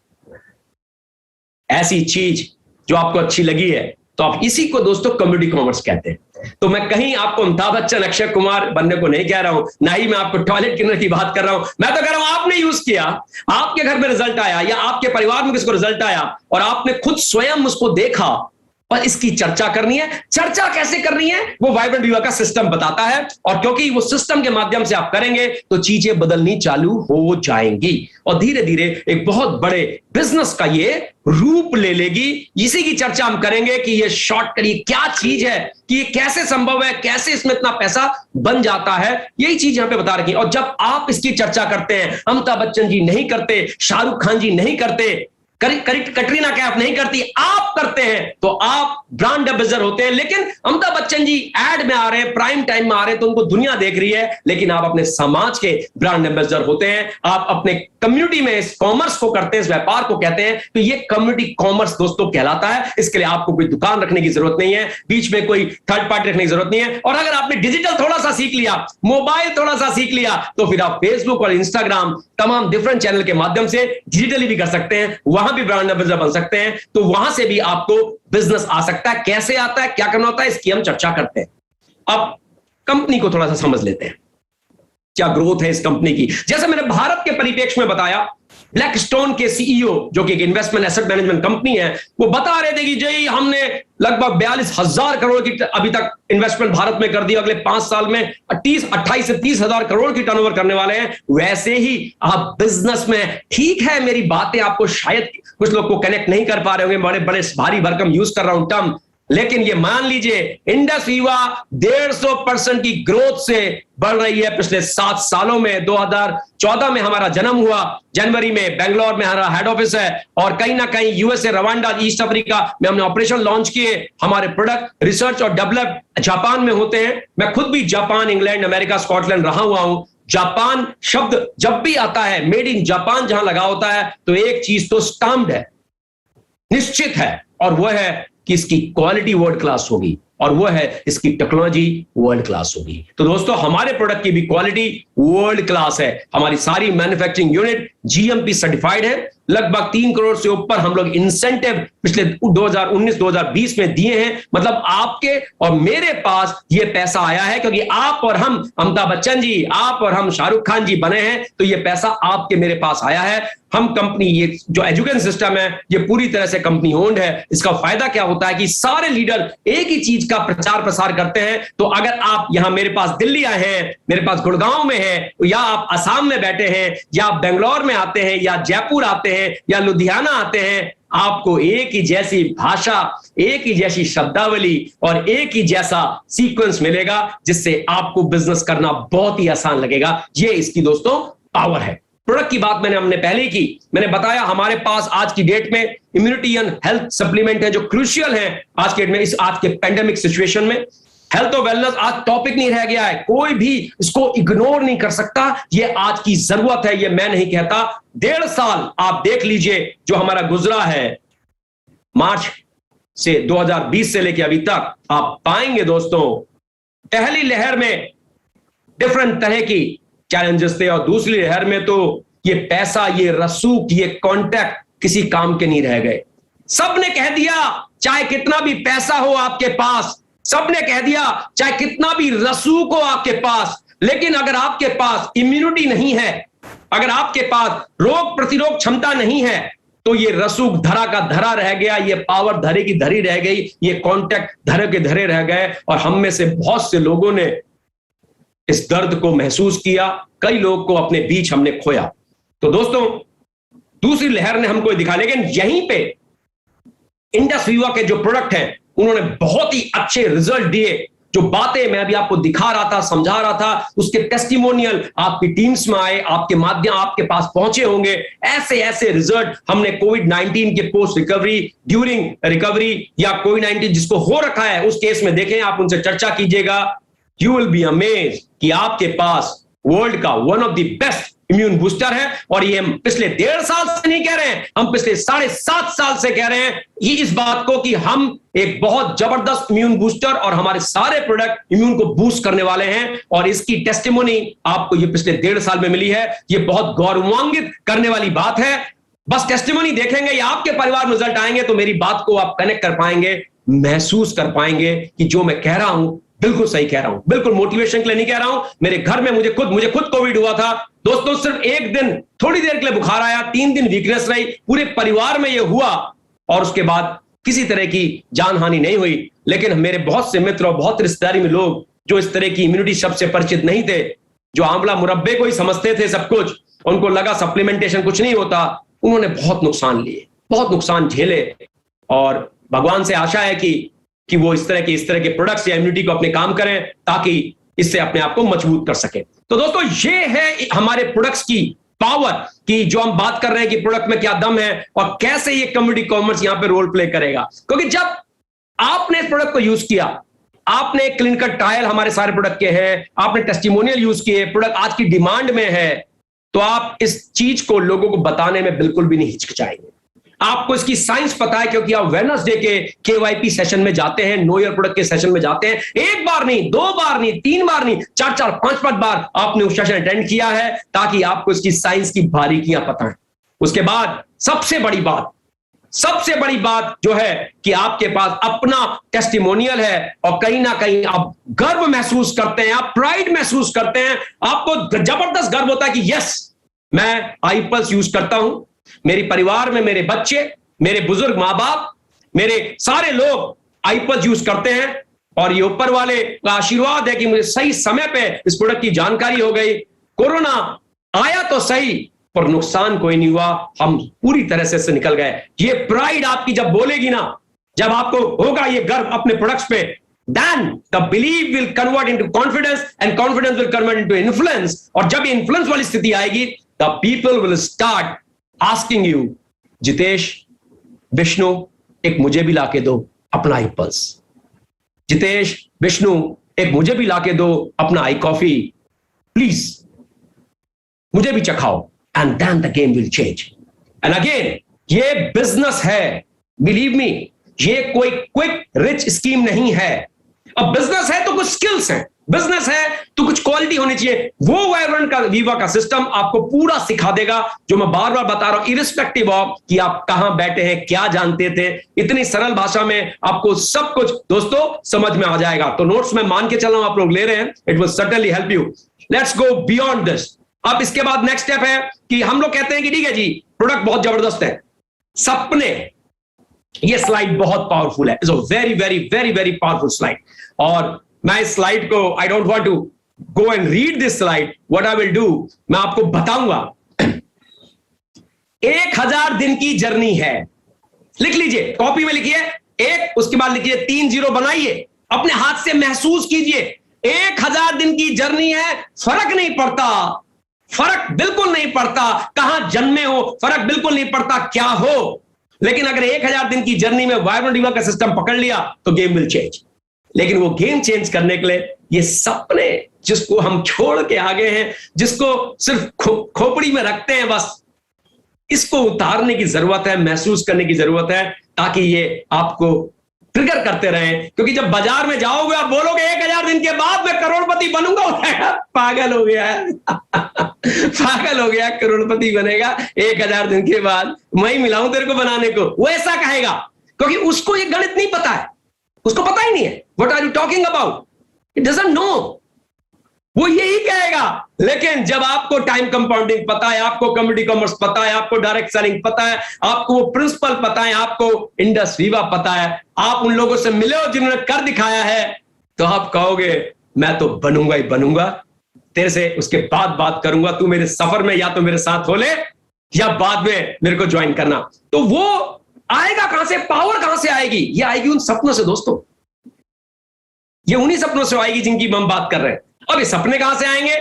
ऐसी चीज जो आपको अच्छी लगी है, तो आप इसी को दोस्तों कम्युनिटी कॉमर्स कहते हैं। तो मैं कहीं आपको अमिताभ बच्चन, अक्षय कुमार बनने को नहीं कह रहा हूं, ना ही मैं आपको टॉयलेट क्लीनर की बात कर रहा हूं। मैं तो कह रहा हूं आपने यूज किया, आपके घर में रिजल्ट आया या आपके परिवार में किसको रिजल्ट आया और आपने खुद स्वयं उसको देखा, और इसकी चर्चा करनी है। चर्चा कैसे करनी है वो वाइब्रेंट व्यूअर का सिस्टम बताता है। और क्योंकि वो सिस्टम के माध्यम से आप करेंगे तो चीजें बदलनी चालू हो जाएंगी और धीरे धीरे एक बहुत बड़े बिजनेस का ये रूप ले लेगी। इसी की चर्चा हम करेंगे कि ये शॉर्टकट ये क्या चीज है, कि ये कैसे संभव है, कैसे इसमें इतना पैसा बन जाता है, यही चीज यहां पे बता रखी है। और जब आप इसकी चर्चा करते हैं, अमिताभ बच्चन जी नहीं करते, शाहरुख खान जी नहीं करते, कटरीना कैफ नहीं करती, आप करते हैं, तो आप ब्रांड एम्बेसडर होते हैं। लेकिन अमिताभ बच्चन जी ऐड में आ रहे हैं, प्राइम टाइम में आ रहे हैं, तो उनको दुनिया देख रही है, लेकिन आप अपने समाज के ब्रांड एम्बेसडर होते हैं। आप अपने कम्युनिटी में इस कॉमर्स को करते हैं, इस व्यापार को कहते हैं। तो ये कम्युनिटी कॉमर्स दोस्तों कहलाता है। इसके लिए आपको कोई दुकान रखने की जरूरत नहीं है, बीच में कोई थर्ड पार्टी रखने की जरूरत नहीं है। और अगर आपने डिजिटल थोड़ा सा सीख लिया, मोबाइल थोड़ा सा सीख लिया, तो फिर आप फेसबुक और इंस्टाग्राम तमाम डिफरेंट चैनल के माध्यम से डिजिटली भी कर सकते हैं, वहां भी ब्रांड एम्बेसडर बन सकते हैं। तो वहां से भी आपको बिजनेस आ सकता है। कैसे आता है, क्या करना होता है, इसकी हम चर्चा करते हैं। अब कंपनी को थोड़ा सा समझ लेते हैं। क्या ग्रोथ है इस कंपनी की। जैसे मैंने भारत के परिप्रेक्ष्य में बताया, ब्लैकस्टोन के सीईओ जो कि एक इन्वेस्टमेंट एसेट मैनेजमेंट कंपनी है, वो बता रहे थे कि जी हमने लगभग 42,000 करोड़ की अभी तक इन्वेस्टमेंट भारत में कर दी, अगले 5 साल में 28 से 30,000 करोड़ की टर्नओवर करने वाले हैं। वैसे ही आप बिजनेस में, ठीक है मेरी बातें आपको शायद कुछ लोग को कनेक्ट नहीं कर पा रहे होंगे, बड़े बड़े भारी भरकम यूज कर रहा हूं टर्म, लेकिन ये मान लीजिए इंडस वीवा 150% की ग्रोथ से बढ़ रही है पिछले 7 सालों में। 2014 में हमारा जन्म हुआ, जनवरी में बेंगलोर में हमारा हेड ऑफिस है, और कहीं ना कहीं यूएसए, रवांडा, ईस्ट अफ्रीका में हमने ऑपरेशन लॉन्च किए। हमारे प्रोडक्ट रिसर्च और डेवलप जापान में होते हैं। मैं खुद भी जापान, इंग्लैंड, अमेरिका, स्कॉटलैंड रहा हुआ हूं। जापान शब्द जब भी आता है, मेड इन जापान जहां लगा होता है, तो एक चीज तो स्टैम्प्ड है, निश्चित है, और वह है कि इसकी क्वालिटी वर्ल्ड क्लास होगी, और वो है इसकी टेक्नोलॉजी वर्ल्ड क्लास होगी। तो दोस्तों हमारे प्रोडक्ट की भी क्वालिटी वर्ल्ड क्लास है। हमारी सारी मैन्युफैक्चरिंग यूनिट जीएमपी सर्टिफाइड है। लगभग 3 करोड़ से ऊपर हम लोग इंसेंटिव पिछले 2019-2020 में दिए हैं। मतलब आपके और मेरे पास ये पैसा आया है क्योंकि आप और हम, अमिताभ बच्चन जी, आप और हम शाहरुख खान जी बने हैं, तो ये पैसा आपके मेरे पास आया है। हम कंपनी, ये जो एजुकेशन सिस्टम है, ये पूरी तरह से कंपनी ओन्ड है। इसका फायदा क्या होता है कि सारे लीडर एक ही चीज का प्रचार प्रसार करते हैं। तो अगर आप यहां मेरे पास दिल्ली आए हैं, मेरे पास गुड़गांव में है, या आप असम में बैठे हैं, या आप बेंगलोर में आते हैं, या जयपुर आते हैं, या लुधियाना आते हैं, आपको एक ही जैसी भाषा, एक ही जैसी शब्दावली और एक ही जैसा सीक्वेंस मिलेगा, जिससे आपको बिजनेस करना बहुत ही आसान लगेगा। ये इसकी दोस्तों पावर है। प्रोडक्ट की बात हमने पहले ही की। मैंने बताया हमारे पास आज की डेट में इम्यूनिटी एंड हेल्थ सप्लीमेंट है जो क्रूशियल है आज के डेट में, इस आज के पेंडेमिक सिचुएशन में। हेल्थ और वेलनेस आज टॉपिक नहीं रह गया है, कोई भी इसको इग्नोर नहीं कर सकता। ये आज की जरूरत है, ये मैं नहीं कहता। 1.5 साल आप देख लीजिए जो हमारा गुजरा है, मार्च से 2020 से लेकर अभी तक, आप पाएंगे दोस्तों पहली लहर में डिफरेंट तरह की चैलेंजेस थे, और दूसरी लहर में तो ये पैसा, ये रसूख, ये कॉन्टैक्ट किसी काम के नहीं रह गए। सबने कह दिया चाहे कितना भी पैसा हो आपके पास, सबने कह दिया चाहे कितना भी रसूख हो आपके पास, लेकिन अगर आपके पास इम्यूनिटी नहीं है, अगर आपके पास रोग प्रतिरोध क्षमता नहीं है, तो ये रसूख धरा का धरा रह गया, ये पावर धरे की धरी रह गई, ये कॉन्टैक्ट धरे के धरे रह गए। और हम में से बहुत से लोगों ने इस दर्द को महसूस किया, कई लोग को अपने बीच हमने खोया। तो दोस्तों दूसरी लहर ने हमको दिखा, लेकिन यहीं पे इंडस वीवा के जो प्रोडक्ट हैं उन्होंने बहुत ही अच्छे रिजल्ट दिए। जो बातें मैं अभी आपको दिखा रहा था, समझा रहा था, उसके टेस्टिमोनियल आपकी टीम्स में आए, आपके माध्यम आपके पास पहुंचे होंगे। ऐसे ऐसे रिजल्ट हमने कोविड-19 के पोस्ट रिकवरी, ड्यूरिंग रिकवरी, या कोविड-19 जिसको हो रखा है उस केस में देखें, आप उनसे चर्चा कीजिएगा। यू विल बी अमेज्ड कि आपके पास वर्ल्ड का one of the best immune booster है। और ये हम पिछले 1.5 साल से नहीं कह रहे हैं, हम पिछले 7.5 साल से कह रहे हैं ये इस बात को कि हम एक बहुत जबरदस्त इम्यून बूस्टर और हमारे सारे प्रोडक्ट इम्यून को बूस्ट करने वाले हैं। और इसकी टेस्टिमोनी आपको ये पिछले 1.5 साल में मिली है। ये बहुत गौरवान्वित करने वाली बात है। बस टेस्टिमोनी देखेंगे या आपके परिवार में रिजल्ट आएंगे तो मेरी बात को आप कनेक्ट कर पाएंगे, महसूस कर पाएंगे कि जो मैं कह रहा हूं बिल्कुल सही कह रहा हूं। बिल्कुल मोटिवेशन के लिए नहीं कह रहा हूं। मेरे घर में मुझे खुद कोविड हुआ था दोस्तों। सिर्फ एक दिन थोड़ी देर के लिए बुखार आया, 3 दिन वीकनेस रही, पूरे परिवार में यह हुआ, और उसके बाद किसी तरह की जान हानि नहीं हुई। लेकिन मेरे बहुत से मित्र और बहुत रिश्तेदारी में लोग जो इस तरह की इम्यूनिटी शब्द से परिचित नहीं थे, जो आंवला मुरब्बे को ही समझते थे सब कुछ, उनको लगा सप्लीमेंटेशन कुछ नहीं होता, उन्होंने बहुत नुकसान लिए, बहुत नुकसान झेले। और भगवान से आशा है कि वो इस तरह के प्रोडक्ट्स या इम्यूनिटी को अपने काम करें ताकि इससे अपने आप को मजबूत कर सके। तो दोस्तों ये है हमारे प्रोडक्ट्स की पावर, कि जो हम बात कर रहे हैं कि प्रोडक्ट में क्या दम है और कैसे ये कम्युनिटी कॉमर्स यहां पे रोल प्ले करेगा। क्योंकि जब आपने इस प्रोडक्ट को यूज किया, आपने क्लिनिकल ट्रायल हमारे सारे प्रोडक्ट के हैं, आपने टेस्टिमोनियल यूज किए, प्रोडक्ट आज की डिमांड में है, तो आप इस चीज को लोगों को बताने में बिल्कुल भी नहीं हिचकिचाएंगे। आपको इसकी साइंस पता है क्योंकि आप वेडनेसडे के KYP सेशन में जाते हैं, नो योर प्रोडक्ट के सेशन में जाते हैं। 1 बार नहीं, 2 बार नहीं, 3 बार नहीं, 4-4, 5-5 बार आपने उस सेशन अटेंड किया है ताकि आपको इसकी साइंस की बारीकियां पता है। उसके बाद सबसे बड़ी बात, सबसे बड़ी बात जो है कि आपके पास अपना टेस्टिमोनियल है और कहीं ना कहीं आप गर्व महसूस करते हैं, आप प्राइड महसूस करते हैं, आपको जबरदस्त गर्व होता है कि यस, मैं iPulse यूज करता हूं, मेरी परिवार में मेरे बच्चे, मेरे बुजुर्ग मां बाप, मेरे सारे लोग iPulse यूज करते हैं और ये ऊपर वाले का आशीर्वाद है कि मुझे सही समय पे इस प्रोडक्ट की जानकारी हो गई। कोरोना आया तो सही पर नुकसान कोई नहीं हुआ, हम पूरी तरह से निकल गए। ये प्राइड आपकी जब बोलेगी ना, जब आपको होगा ये गर्व अपने प्रोडक्ट्स पे, then the belief will convert into confidence and confidence will convert into influence। और जब ये इन्फ्लुएंस वाली स्थिति आएगी, the people will start asking you, Jitesh, Vishnu, एक मुझे भी लाके दो अपना iPulse। जितेश, विष्णु, एक मुझे भी लाके दो अपना iCoffee, प्लीज मुझे भी चखाओ। And then the game will change. And again, ये बिजनेस है, बिलीव मी, ये कोई क्विक रिच स्कीम नहीं है। अब बिजनेस है तो कुछ स्किल्स हैं, बिजनेस है तो कुछ क्वालिटी होनी चाहिए। वो वाइब्रेंट का वीवा का सिस्टम आपको पूरा सिखा देगा, जो मैं बार बार बता रहा हूं, इरिस्पेक्टिव ऑफ कि आप कहां बैठे हैं, क्या जानते थे, इतनी सरल भाषा में आपको सब कुछ दोस्तों समझ में आ जाएगा। तो नोट्स में मान के चल रहा हूं, आप लोग ले रहे हैं, it will certainly help you. Let's go beyond this. अब इसके बाद नेक्स्ट स्टेप है कि हम लोग कहते हैं कि ठीक है जी, प्रोडक्ट बहुत जबरदस्त है, सपने, ये स्लाइड बहुत पावरफुल है, it's a very very very very powerful slide. और मैं इस स्लाइड को, I don't want to go and read this slide, what I will do, मैं आपको बताऊंगा। 1000 दिन की जर्नी है, लिख लीजिए, कॉपी में लिखिए, एक, उसके बाद लिखिए 3 जीरो बनाइए, अपने हाथ से महसूस कीजिए। 1000 दिन की जर्नी है, फर्क नहीं पड़ता, फर्क बिल्कुल नहीं पड़ता कहां जन्मे हो, फर्क बिल्कुल नहीं पड़ता क्या हो, लेकिन अगर 1000 दिन की जर्नी में वाइब्रेंट वीवा का सिस्टम पकड़ लिया तो गेम विल चेंज। लेकिन वो गेम चेंज करने के लिए ये सपने जिसको हम छोड़ के आगे हैं, जिसको सिर्फ खोपड़ी में रखते हैं बस, इसको उतारने की जरूरत है, महसूस करने की जरूरत है, ताकि ये आपको ट्रिगर करते रहें। क्योंकि जब बाजार में जाओगे और बोलोगे 1000 दिन के बाद मैं करोड़पति बनूंगा, पागल हो गया है पागल हो गया, करोड़पति बनेगा 1000 दिन के बाद, मैं ही मिलाऊं तेरे को बनाने को, वो ऐसा कहेगा, क्योंकि उसको ये गणित नहीं पता है, उसको पता ही नहीं है what are you talking about, it doesn't know, वो यही कहेगा। लेकिन जब आपको टाइम कंपाउंडिंग पता है, आपको कम्युनिटी कॉमर्स पता है, आपको डायरेक्ट सेलिंग पता है, आपको वो प्रिंसिपल पता है, आपको इंडस वीवा पता है, आप उन लोगों से मिले हो जिन्होंने कर दिखाया है, तो आप कहोगे मैं तो बनूंगा ही बनूंगा, तेरे से उसके बाद बात करूंगा, तू मेरे सफर में या तो मेरे साथ हो ले या बाद में मेरे को ज्वाइन करना। तो वो आएगा कहां से, पावर कहां से आएगी? ये आएगी उन सपनों से दोस्तों, ये उन्हीं सपनों से आएगी जिनकी हम बात कर रहे हैं। अब ये सपने कहां से आएंगे?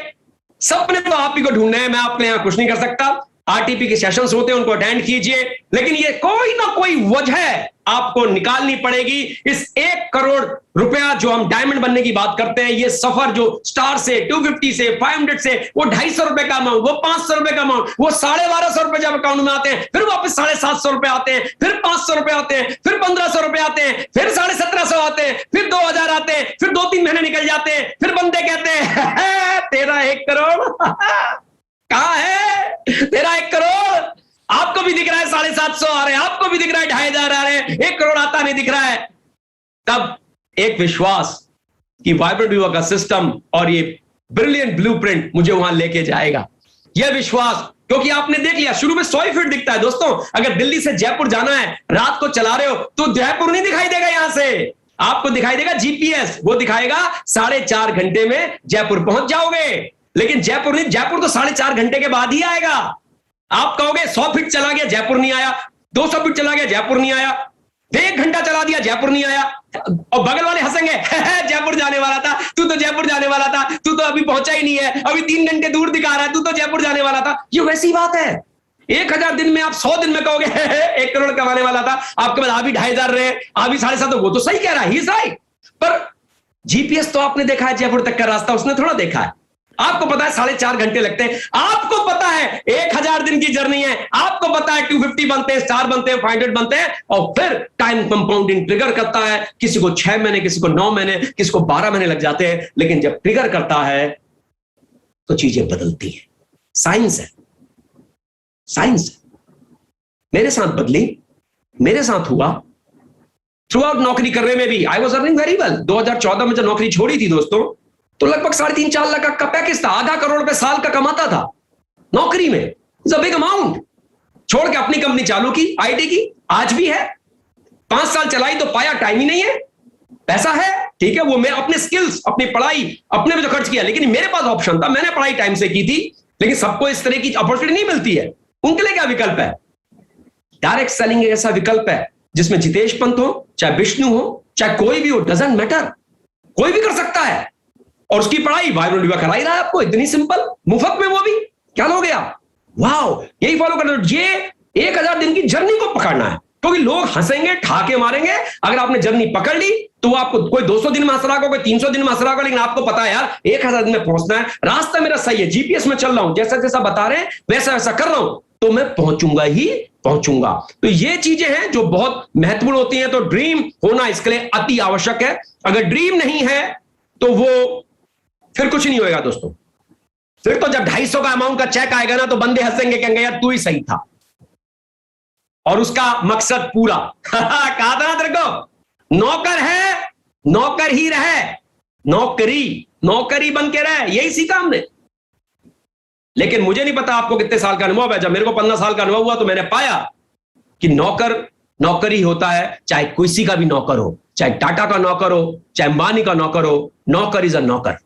सपने तो आप ही को ढूंढने हैं, मैं आपके यहां कुछ नहीं कर सकता। आरटीपी के सेशंस होते हैं, उनको अटेंड कीजिए, लेकिन ये कोई ना कोई वजह आपको निकालनी पड़ेगी। इस 1 करोड़ रुपया जो हम डायमंड बनने की बात करते हैं, ये सफर जो स्टार से 250 से 500 से वो 250 रुपए का अमाउंट, वो 500 रुपए का अमाउंट, वो 1250 रुपए जब अकाउंट में आते हैं, फिर वापस 750 रुपए आते हैं, फिर 500 रुपए आते हैं, फिर 1500 रुपए आते हैं, फिर 1750 आते हैं, फिर 2000 आते हैं, फिर 2-3 महीने निकल जाते हैं, फिर बंदे कहते हैं तेरा 1 करोड़ कहां है, तेरा 1 करोड़ आपको भी दिख रहा है, 750 आ रहे हैं, आपको भी दिख रहा है 2500 आ रहे हैं, 1 करोड़ आता नहीं दिख रहा है। तब एक विश्वास कि वाइब्रेंट वीवा का सिस्टम और ये ब्रिलियंट ब्लूप्रिंट मुझे वहां लेके जाएगा, यह विश्वास, क्योंकि आपने देख लिया शुरू में 100 ही फीट दिखता है दोस्तों। अगर दिल्ली से जयपुर जाना है, रात को चला रहे हो, तो जयपुर नहीं दिखाई देगा यहां से, आपको दिखाई देगा जीपीएस, वो दिखाएगा 4.5 घंटे में जयपुर पहुंच जाओगे। लेकिन जयपुर नहीं, जयपुर तो 4.5 घंटे के बाद ही आएगा। आप कहोगे 100 फीट चला गया जयपुर नहीं आया, 200 फीट चला गया जयपुर नहीं आया, 1 घंटा चला दिया जयपुर नहीं आया, और बगल वाले हंसेंगे जयपुर जाने वाला था, तू तो जयपुर जाने वाला था, तू तो अभी पहुंचा ही नहीं है, अभी 3 घंटे दूर दिखा रहा है, तू तो जयपुर जाने वाला था। ये वैसी बात है, 1000 दिन में आप 100 दिन में कहोगे 1 करोड़ कमाने वाला था, आपके पास अभी 2500 रहे, अभी 750, वो तो सही कह रहा है, ही इज राइट। पर जीपीएस तो आपने देखा है जयपुर तक का रास्ता, उसने थोड़ा देखा है। आपको पता है 4.5 घंटे लगते हैं, आपको पता है 1000 दिन की जर्नी है, आपको पता है 250 बनते हैं, स्टार बनते हैं, 500 बनते हैं, और फिर टाइम कंपाउंडिंग ट्रिगर करता है। किसी को 6 महीने, किसी को 9 महीने, किसी को 12 महीने लग जाते हैं, लेकिन जब ट्रिगर करता है तो चीजें बदलती हैं। साइंस है, साइंस मेरे साथ बदली, मेरे साथ हुआ थ्रू आउट नौकरी करने में भी। I was earning very well. 2014 में जब नौकरी छोड़ी थी दोस्तों, तो लगभग 3.5-4 लाख का पैकेज था, आधा करोड़ रुपए साल का कमाता था नौकरी में। It's a big amount. छोड़ के अपनी कंपनी चालू की आईटी की, आज भी है। 5 साल चलाई तो पाया टाइम ही नहीं है। पैसा है, ठीक है, वो मैं अपने स्किल्स, अपनी पढ़ाई, अपने में जो खर्च किया, लेकिन मेरे पास ऑप्शन था, मैंने पढ़ाई टाइम से की थी। लेकिन सबको इस तरह की अपॉर्चुनिटी नहीं मिलती है। उनके लिए क्या विकल्प है? डायरेक्ट सेलिंग एक ऐसा विकल्प है जिसमें जितेश पंत हो, चाहे विष्णु हो, चाहे कोई भी हो, डजंट मैटर, कोई भी कर सकता है। और उसकी पढ़ाई वाइब्रेंट विवाह करा ही रहा है आपको, इतनी सिंपल, मुफ्त में, वो भी। क्या लोगे आप? वाओ, यही फॉलो करना। ये 1000 दिन की जर्नी को पकड़ना है, क्योंकि लोग हंसेंगे, ठाके मारेंगे। अगर आपने जर्नी पकड़ ली तो आपको कोई 200 दिन में हंस रहा होगा, कोई 300 दिन में हंस रहा होगा, लेकिन आपको पता है यार 1000 दिन में पहुंचना है, रास्ता मेरा सही है, जीपीएस में चल रहा हूं, जैसा जैसा बता रहे हैं वैसा वैसा कर रहा हूं, तो मैं पहुंचूंगा ही पहुंचूंगा। तो ये चीजें हैं जो बहुत महत्वपूर्ण होती हैं। तो ड्रीम होना इसके लिए अति आवश्यक है। अगर ड्रीम नहीं है तो वो फिर कुछ नहीं होएगा दोस्तों। फिर तो जब 250 का अमाउंट का चेक आएगा ना, तो बंदे हंसेंगे, कहेंगे यार तू ही सही था, और उसका मकसद पूरा। कहा था ना तेरे को, नौकर है, नौकर ही रहे, नौकरी बन के रहे, यही सीखा हमने। लेकिन मुझे नहीं पता आपको कितने साल का अनुभव है। जब मेरे को 15 साल का अनुभव हुआ तो मैंने पाया कि नौकरी होता है, चाहे किसी का भी नौकर हो, चाहे टाटा का नौकर हो, चाहे अंबानी का नौकर हो, नौकर इज अ नौकर,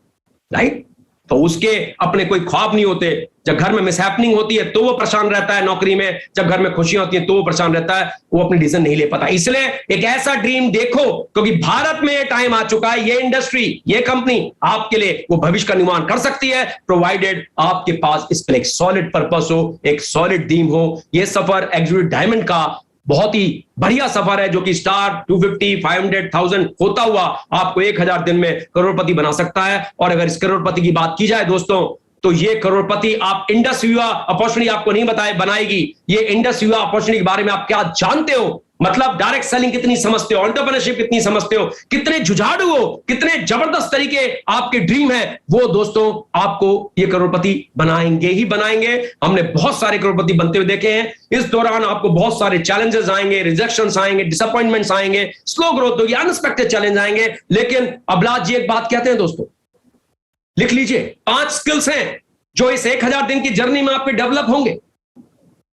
राइट। तो उसके अपने कोई ख्वाब नहीं होते। जब घर में मिसहैपनिंग होती है तो वो परेशान रहता है नौकरी में, जब घर में खुशियां होती हैं तो वो परेशान रहता है, वो अपनी डिसीजन नहीं ले पाता। इसलिए एक ऐसा ड्रीम देखो, क्योंकि भारत में ये टाइम आ चुका है, ये इंडस्ट्री, ये कंपनी आपके लिए वो भविष्य का निर्माण कर सकती है, प्रोवाइडेड आपके पास इसके लिए एक सॉलिड पर्पस हो, एक सॉलिड ड्रीम हो। ये सफर एग्जीक्यूटिव डायमंड का बहुत ही बढ़िया सफर है, जो कि स्टार्ट 250, 500,000 होता हुआ आपको 1000 दिन में करोड़पति बना सकता है। और अगर इस करोड़पति की बात की जाए दोस्तों, तो ये करोड़पति आप इंडस युवा अपॉर्चुनिटी आपको नहीं बनाएगी। ये इंडस युवा अपॉर्चुनिटी के बारे में आप क्या जानते हो, मतलब डायरेक्ट सेलिंग कितनी समझते हो, एंटरप्रेन्योरशिप कितनी समझते हो, कितने जुझाड़ू हो, कितने जबरदस्त तरीके आपके ड्रीम है, वो दोस्तों आपको ये करोड़पति बनाएंगे ही बनाएंगे। हमने बहुत सारे करोड़पति बनते हुए देखे हैं। इस दौरान आपको बहुत सारे चैलेंजेस आएंगे, रिजेक्शंस आएंगे, डिसअपॉइंटमेंट्स आएंगे, स्लो ग्रोथ होगी, अनएक्सपेक्टेड चैलेंज आएंगे। लेकिन अबलाज जी एक बात कहते हैं दोस्तों, लिख लीजिए, 5 स्किल्स हैं जो इस 1000 दिन की जर्नी में आपके डेवलप होंगे।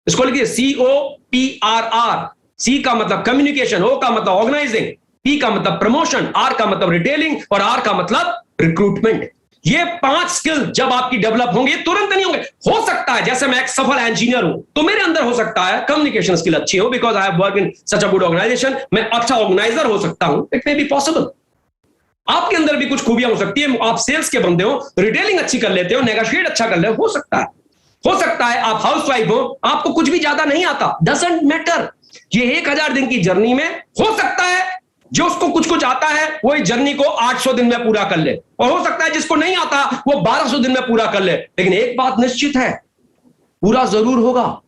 इसको लिखिए, COPRR। सी का मतलब कम्युनिकेशन, ओ का मतलब ऑर्गेनाइजिंग, पी का मतलब प्रमोशन, आर का मतलब रिटेलिंग और आर का मतलब रिक्रूटमेंट। ये 5 स्किल जब आपकी डेवलप होंगे, तुरंत नहीं होंगे। हो सकता है जैसे मैं एक सफल इंजीनियर हूं तो मेरे अंदर हो सकता है कम्युनिकेशन स्किल अच्छी हो, because I have work in such a good organisation, मैं अच्छा ऑर्गेनाइजर हो सकता हूं, इट मे बी पॉसिबल। आपके अंदर भी कुछ खूबियां हो सकती है, आप सेल्स के बंदे हो, रिटेलिंग अच्छी कर लेते हो, नेगोशिएट अच्छा कर ले, हो सकता है। हो सकता है आप हाउसवाइफ हो, आपको कुछ भी ज्यादा नहीं आता, डजंट मैटर। ये 1000 दिन की जर्नी में हो सकता है जो उसको कुछ कुछ आता है वो इस जर्नी को 800 दिन में पूरा कर ले, और हो सकता है जिसको नहीं आता वो 1200 दिन में पूरा कर ले। लेकिन एक बात निश्चित है, पूरा जरूर होगा,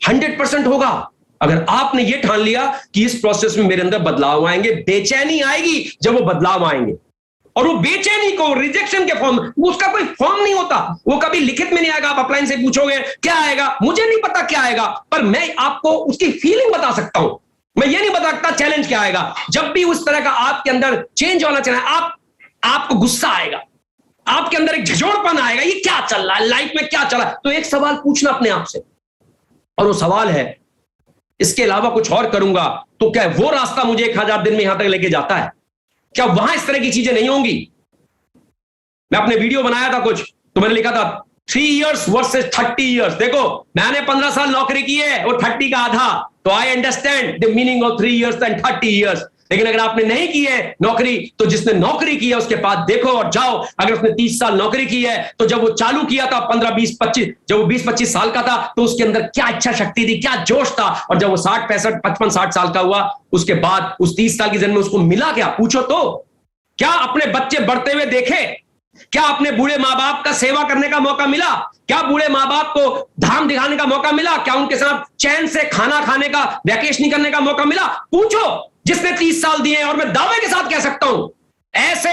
100% होगा। अगर आपने ये ठान लिया कि इस प्रोसेस में मेरे अंदर बदलाव आएंगे, बेचैनी आएगी जब वो बदलाव आएंगे, और वो बेचैनी को रिजेक्शन के फॉर्म, उसका कोई फॉर्म नहीं होता, वो कभी लिखित में नहीं आएगा। आप अपलाइन से पूछोगे क्या आएगा, मुझे नहीं पता क्या आएगा, पर मैं आपको उसकी फीलिंग बता सकता हूं। मैं ये नहीं बता सकता चैलेंज क्या आएगा। जब भी उस तरह का आपके अंदर चेंज होना चाहिए, आपको गुस्सा आएगा, आपके अंदर एक झिझोड़पन आएगा, ये क्या चल रहा है लाइफ में, क्या चला, तो एक सवाल पूछना अपने आप से, और वो सवाल है इसके अलावा कुछ और करूंगा तो क्या वो रास्ता मुझे 1000 दिन में यहां तक लेके जाता है? क्या वहां इस तरह की चीजें नहीं होंगी? मैं अपने वीडियो बनाया था कुछ, तो मैंने लिखा था 3 years वर्सेस 30 years। देखो मैंने 15 साल नौकरी की है और 30 का आधा, तो I understand the meaning of 3 years and 30 years। लेकिन अगर आपने नहीं की है नौकरी, तो जिसने नौकरी की है उसके पास देखो और जाओ। अगर उसने 30 साल नौकरी की है, तो जब वो चालू किया था 15, 20, 25, जब वो 20-25 साल का था, तो उसके अंदर क्या इच्छा शक्ति थी, क्या जोश था। और जब वो 60, 65, 55, 60 साल का हुआ, उसके बाद उस 30 साल की जन्म में उसको मिला क्या? पूछो तो। क्या अपने बच्चे बढ़ते हुए देखे? क्या अपने बूढ़े माँ बाप का सेवा करने का मौका मिला? क्या बूढ़े माँ बाप को धाम दिखाने का मौका मिला? क्या उनके साथ चैन से खाना खाने का, वैकेशन करने का मौका मिला? पूछो जिसने 30 साल दिए। और मैं दावे के साथ कह सकता हूं ऐसे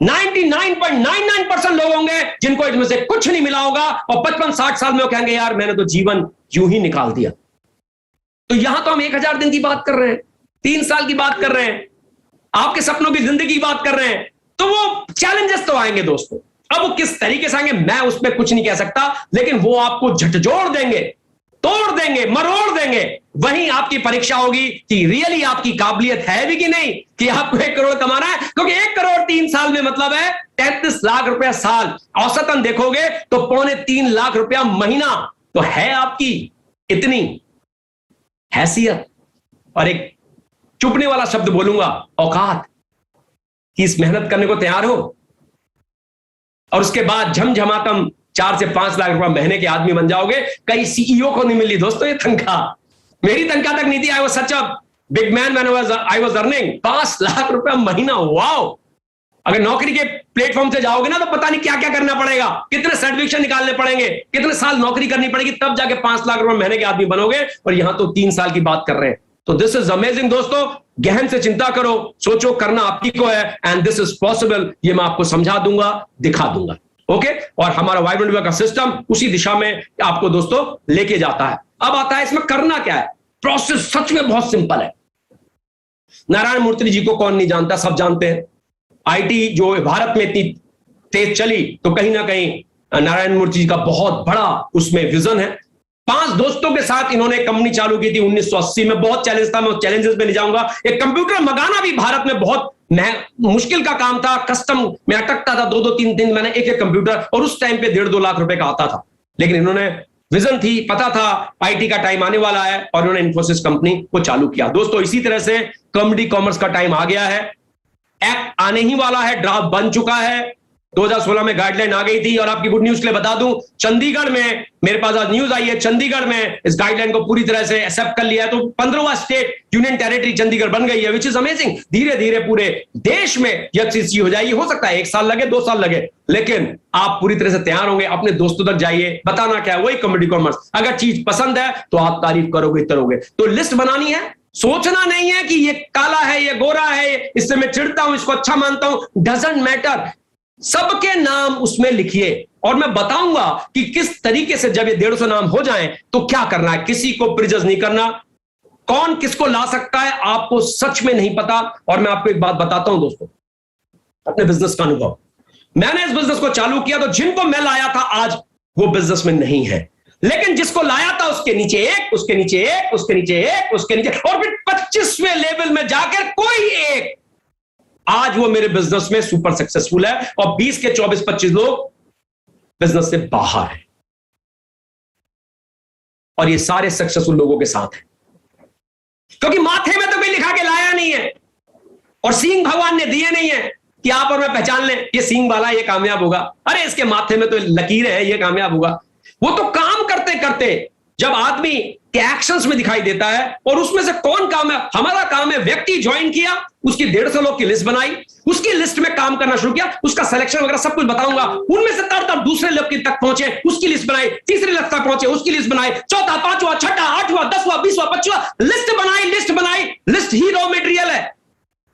99.99% लोग होंगे जिनको इसमें से कुछ नहीं मिला होगा, और 55-60 साल में वो कहेंगे यार मैंने तो जीवन यूं ही निकाल दिया। तो यहां तो हम 1000 दिन की बात कर रहे हैं, 3 साल की बात कर रहे हैं, आपके सपनों की जिंदगी की बात कर रहे हैं। तो वो चैलेंजेस तो आएंगे दोस्तों। अब वो किस तरीके से आएंगे मैं उस पर कुछ नहीं कह सकता, लेकिन वो आपको झकझोर देंगे, तोड़ देंगे, मरोड़ देंगे। वहीं आपकी परीक्षा होगी कि रियली आपकी काबिलियत है भी कि नहीं, कि आपको 1 करोड़ कमाना है। क्योंकि 1 करोड़ 3 साल में मतलब है 33 लाख रुपया साल, औसतन देखोगे तो 2.25 लाख रुपया महीना। तो है आपकी इतनी हैसियत, और एक चुपने वाला शब्द बोलूंगा, औकात, कि इस मेहनत करने को तैयार हो और उसके बाद झमझमातम 4 से 5 लाख रुपए महीने के आदमी बन जाओगे। कई सीईओ को नहीं मिली दोस्तों ये तनख्वाह, मेरी तनख्वाह तक नहीं थी। I was such a big man when I was earning 5 lakh रुपए महीना। वाओ! अगर नौकरी के प्लेटफॉर्म से जाओगे ना तो पता नहीं क्या क्या करना पड़ेगा, कितने सर्टिफिकेशन निकालने पड़ेंगे, कितने साल नौकरी करनी पड़ेगी, तब जाके 5 लाख रुपए महीने के आदमी बनोगे। और यहां तो 3 साल की बात कर रहे हैं। तो दिस इज अमेजिंग दोस्तों। गहन से चिंता करो, सोचो, करना आपकी को है, एंड दिस इज पॉसिबल। ये मैं आपको समझा दूंगा, दिखा दूंगा। ओके? और हमारा वाइब्रेंट वर्क का सिस्टम उसी दिशा में आपको दोस्तों लेके जाता है। अब आता है इसमें करना क्या है। प्रोसेस सच में बहुत सिंपल है। नारायण मूर्ति जी को कौन नहीं जानता, सब जानते हैं। आईटी जो भारत में इतनी तेज चली, तो कहीं ना कहीं नारायण मूर्ति जी का बहुत बड़ा उसमें विजन है। 5 दोस्तों के साथ इन्होंने कंपनी चालू की थी 1980 में। बहुत चैलेंज था, मैं चैलेंजेस में नहीं जाऊंगा। एक कंप्यूटर मंगाना भी भारत में बहुत मुश्किल का काम था। कस्टम में अटकता था 2-2 3 मैंने एक कंप्यूटर, और उस टाइम पे 1.5-2 लाख रुपए का आता था। लेकिन इन्होंने विजन थी, पता था आईटी का टाइम आने वाला है, और उन्होंने इन्फोसिस कंपनी को चालू किया। दोस्तों इसी तरह से कॉमेडी कॉमर्स का टाइम आ गया है। एक्ट आने ही वाला है, ड्राफ्ट बन चुका है। 2016 में गाइडलाइन आ गई थी। और आपकी गुड न्यूज के लिए बता दूं, चंडीगढ़ में मेरे पास आज न्यूज आई है, चंडीगढ़ में इस गाइडलाइन को पूरी तरह से एक्सेप्ट कर लिया है। तो 15वां स्टेट यूनियन टेरिटरी चंडीगढ़ बन गई है, विच इज अमेजिंग। धीरे धीरे पूरे देश में यह चीज हो जाएगी। हो सकता है 1 साल लगे, 2 साल लगे, लेकिन आप पूरी तरह से तैयार होंगे। अपने दोस्तों तक जाइए, बताना क्या है, वही कॉमेडी कॉमर्स। अगर चीज पसंद है तो आप तारीफ करोगे, करोगे। तो लिस्ट बनानी है, सोचना नहीं है कि ये काला है, ये गोरा है, इससे मैं चिढ़ता हूं, इसको अच्छा मानता हूं, डजंट मैटर। सबके नाम उसमें लिखिए, और मैं बताऊंगा कि किस तरीके से जब ये 150 नाम हो जाएं तो क्या करना है। किसी को प्रिजज नहीं करना, कौन किसको ला सकता है आपको सच में नहीं पता। और मैं आपको एक बात बताता हूं दोस्तों, अपने बिजनेस का अनुभव। मैंने इस बिजनेस को चालू किया तो जिनको मैं लाया था आज वो बिजनेस में नहीं है, लेकिन जिसको लाया था उसके नीचे एक, उसके नीचे एक, उसके नीचे एक, उसके नीचे, और फिर 25वें लेवल में जाकर कोई एक, आज वो मेरे बिजनेस में सुपर सक्सेसफुल है। और 20 के 24-25 लोग बिजनेस से बाहर हैं, और ये सारे सक्सेसफुल लोगों के साथ हैं, क्योंकि माथे में तो कोई लिखा के लाया नहीं है, और सींग भगवान ने दिए नहीं है कि आप और मैं पहचान लें ये सींग वाला ये कामयाब होगा। अरे इसके माथे में तो लकीर है, ये कामयाब होगा। वो तो काम करते करते जब आदमी के एक्शंस में दिखाई देता है, और उसमें से कौन काम है। हमारा काम है, व्यक्ति ज्वाइन किया, उसकी 150 लोग की लिस्ट बनाई, उसकी लिस्ट में काम करना शुरू किया, उसका सिलेक्शन वगैरह सब कुछ बताऊंगा। उनमें से तब दूसरे लेवल की तक पहुंचे, उसकी लिस्ट बनाई, तीसरे लेवल तक पहुंचे, उसकी लिस्ट बनाई, चौथा, 5वां, 6वां, 8वां, 10वां, 20वां, 25वां, लिस्ट बनाई। लिस्ट ही रॉ मटेरियल है,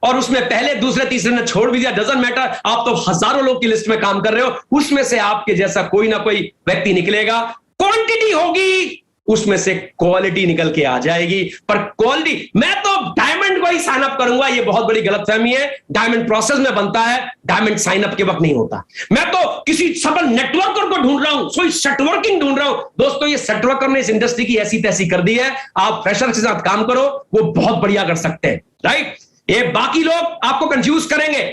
और उसमें पहले, दूसरे, तीसरे ने छोड़ भी दिया, डजंट मैटर। आप तो हजारों लोग की लिस्ट में काम कर रहे हो, उसमें से आपके जैसा कोई ना कोई व्यक्ति निकलेगा। क्वांटिटी होगी, उसमें से क्वालिटी निकल के आ जाएगी। पर क्वालिटी, मैं तो डायमंड को ही साइन अप करूंगा, ये बहुत बड़ी गलतफहमी है। डायमंड प्रोसेस में बनता है, डायमंड साइन अप के वक्त नहीं होता। मैं तो किसी सफल नेटवर्कर को ढूंढ रहा हूं, कोई सेटवर्किंग ढूंढ रहा हूं। दोस्तों ये सेटवर्कर ने इस इंडस्ट्री की ऐसी तैसी कर दी है। आप फ्रेशर के साथ काम करो, वो बहुत बढ़िया कर सकते हैं, राइट। ये बाकी लोग आपको कंफ्यूज करेंगे,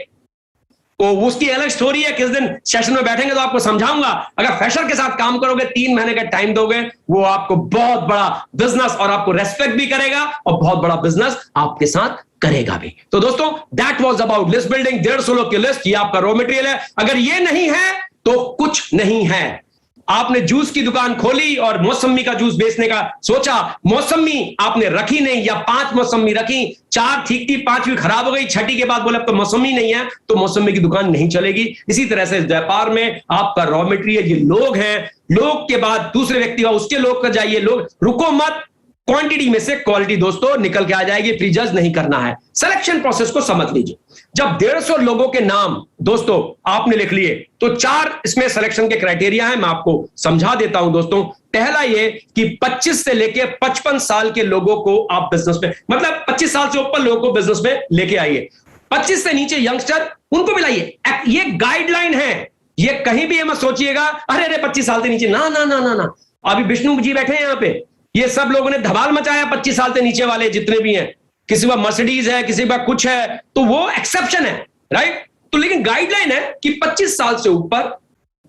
तो उसकी अलग स्टोरी है। किस दिन सेशन में बैठेंगे तो आपको समझाऊंगा। अगर फ्रेशर के साथ काम करोगे, 3 महीने का टाइम दोगे, वो आपको बहुत बड़ा बिजनेस, और आपको रेस्पेक्ट भी करेगा, और बहुत बड़ा बिजनेस आपके साथ करेगा भी। तो दोस्तों that was about list building. 150 लोग की लिस्ट, ये आपका रॉ मटेरियल है। अगर ये नहीं है तो कुछ नहीं है। आपने जूस की दुकान खोली और मौसमी का जूस बेचने का सोचा, मौसमी आपने रखी नहीं, या 5 मौसमी रखी, 4 ठीक थी, 5वीं खराब हो गई, 6ठी के बाद बोले अब तो मौसमी नहीं है, तो मौसमी की दुकान नहीं चलेगी। इसी तरह से व्यापार में आपका रॉ मटेरियल ये लोग हैं, लोग के बाद दूसरे व्यक्ति का, उसके लोग का जाइए, लोग रुको मत, क्वांटिटी में से क्वालिटी दोस्तों निकल के आ जाएगी, प्रीजज नहीं करना है। सिलेक्शन प्रोसेस को समझ लीजिए। जब 150 लोगों के नाम दोस्तों आपने लिख लिए तो 4 इसमें सिलेक्शन के क्राइटेरिया है, मैं आपको समझा देता हूं दोस्तों। पहला ये कि 25 से लेके 55 साल के लोगों को आप बिजनेस में, मतलब 25 साल से ऊपर लोगों को बिजनेस में लेके आइए। 25 से नीचे यंगस्टर उनको भी लाइए। ये गाइडलाइन है, ये कहीं भी मत सोचिएगा अरे अरे 25 साल से नीचे, ना ना ना ना ना। अभी विष्णु जी बैठे हैं यहां पे, ये सब लोगों ने धमाल मचाया 25 साल से नीचे वाले जितने भी हैं। किसी का मर्सिडीज है, किसी का कुछ है, तो वो एक्सेप्शन है, राइट। तो लेकिन गाइडलाइन है कि 25 साल से ऊपर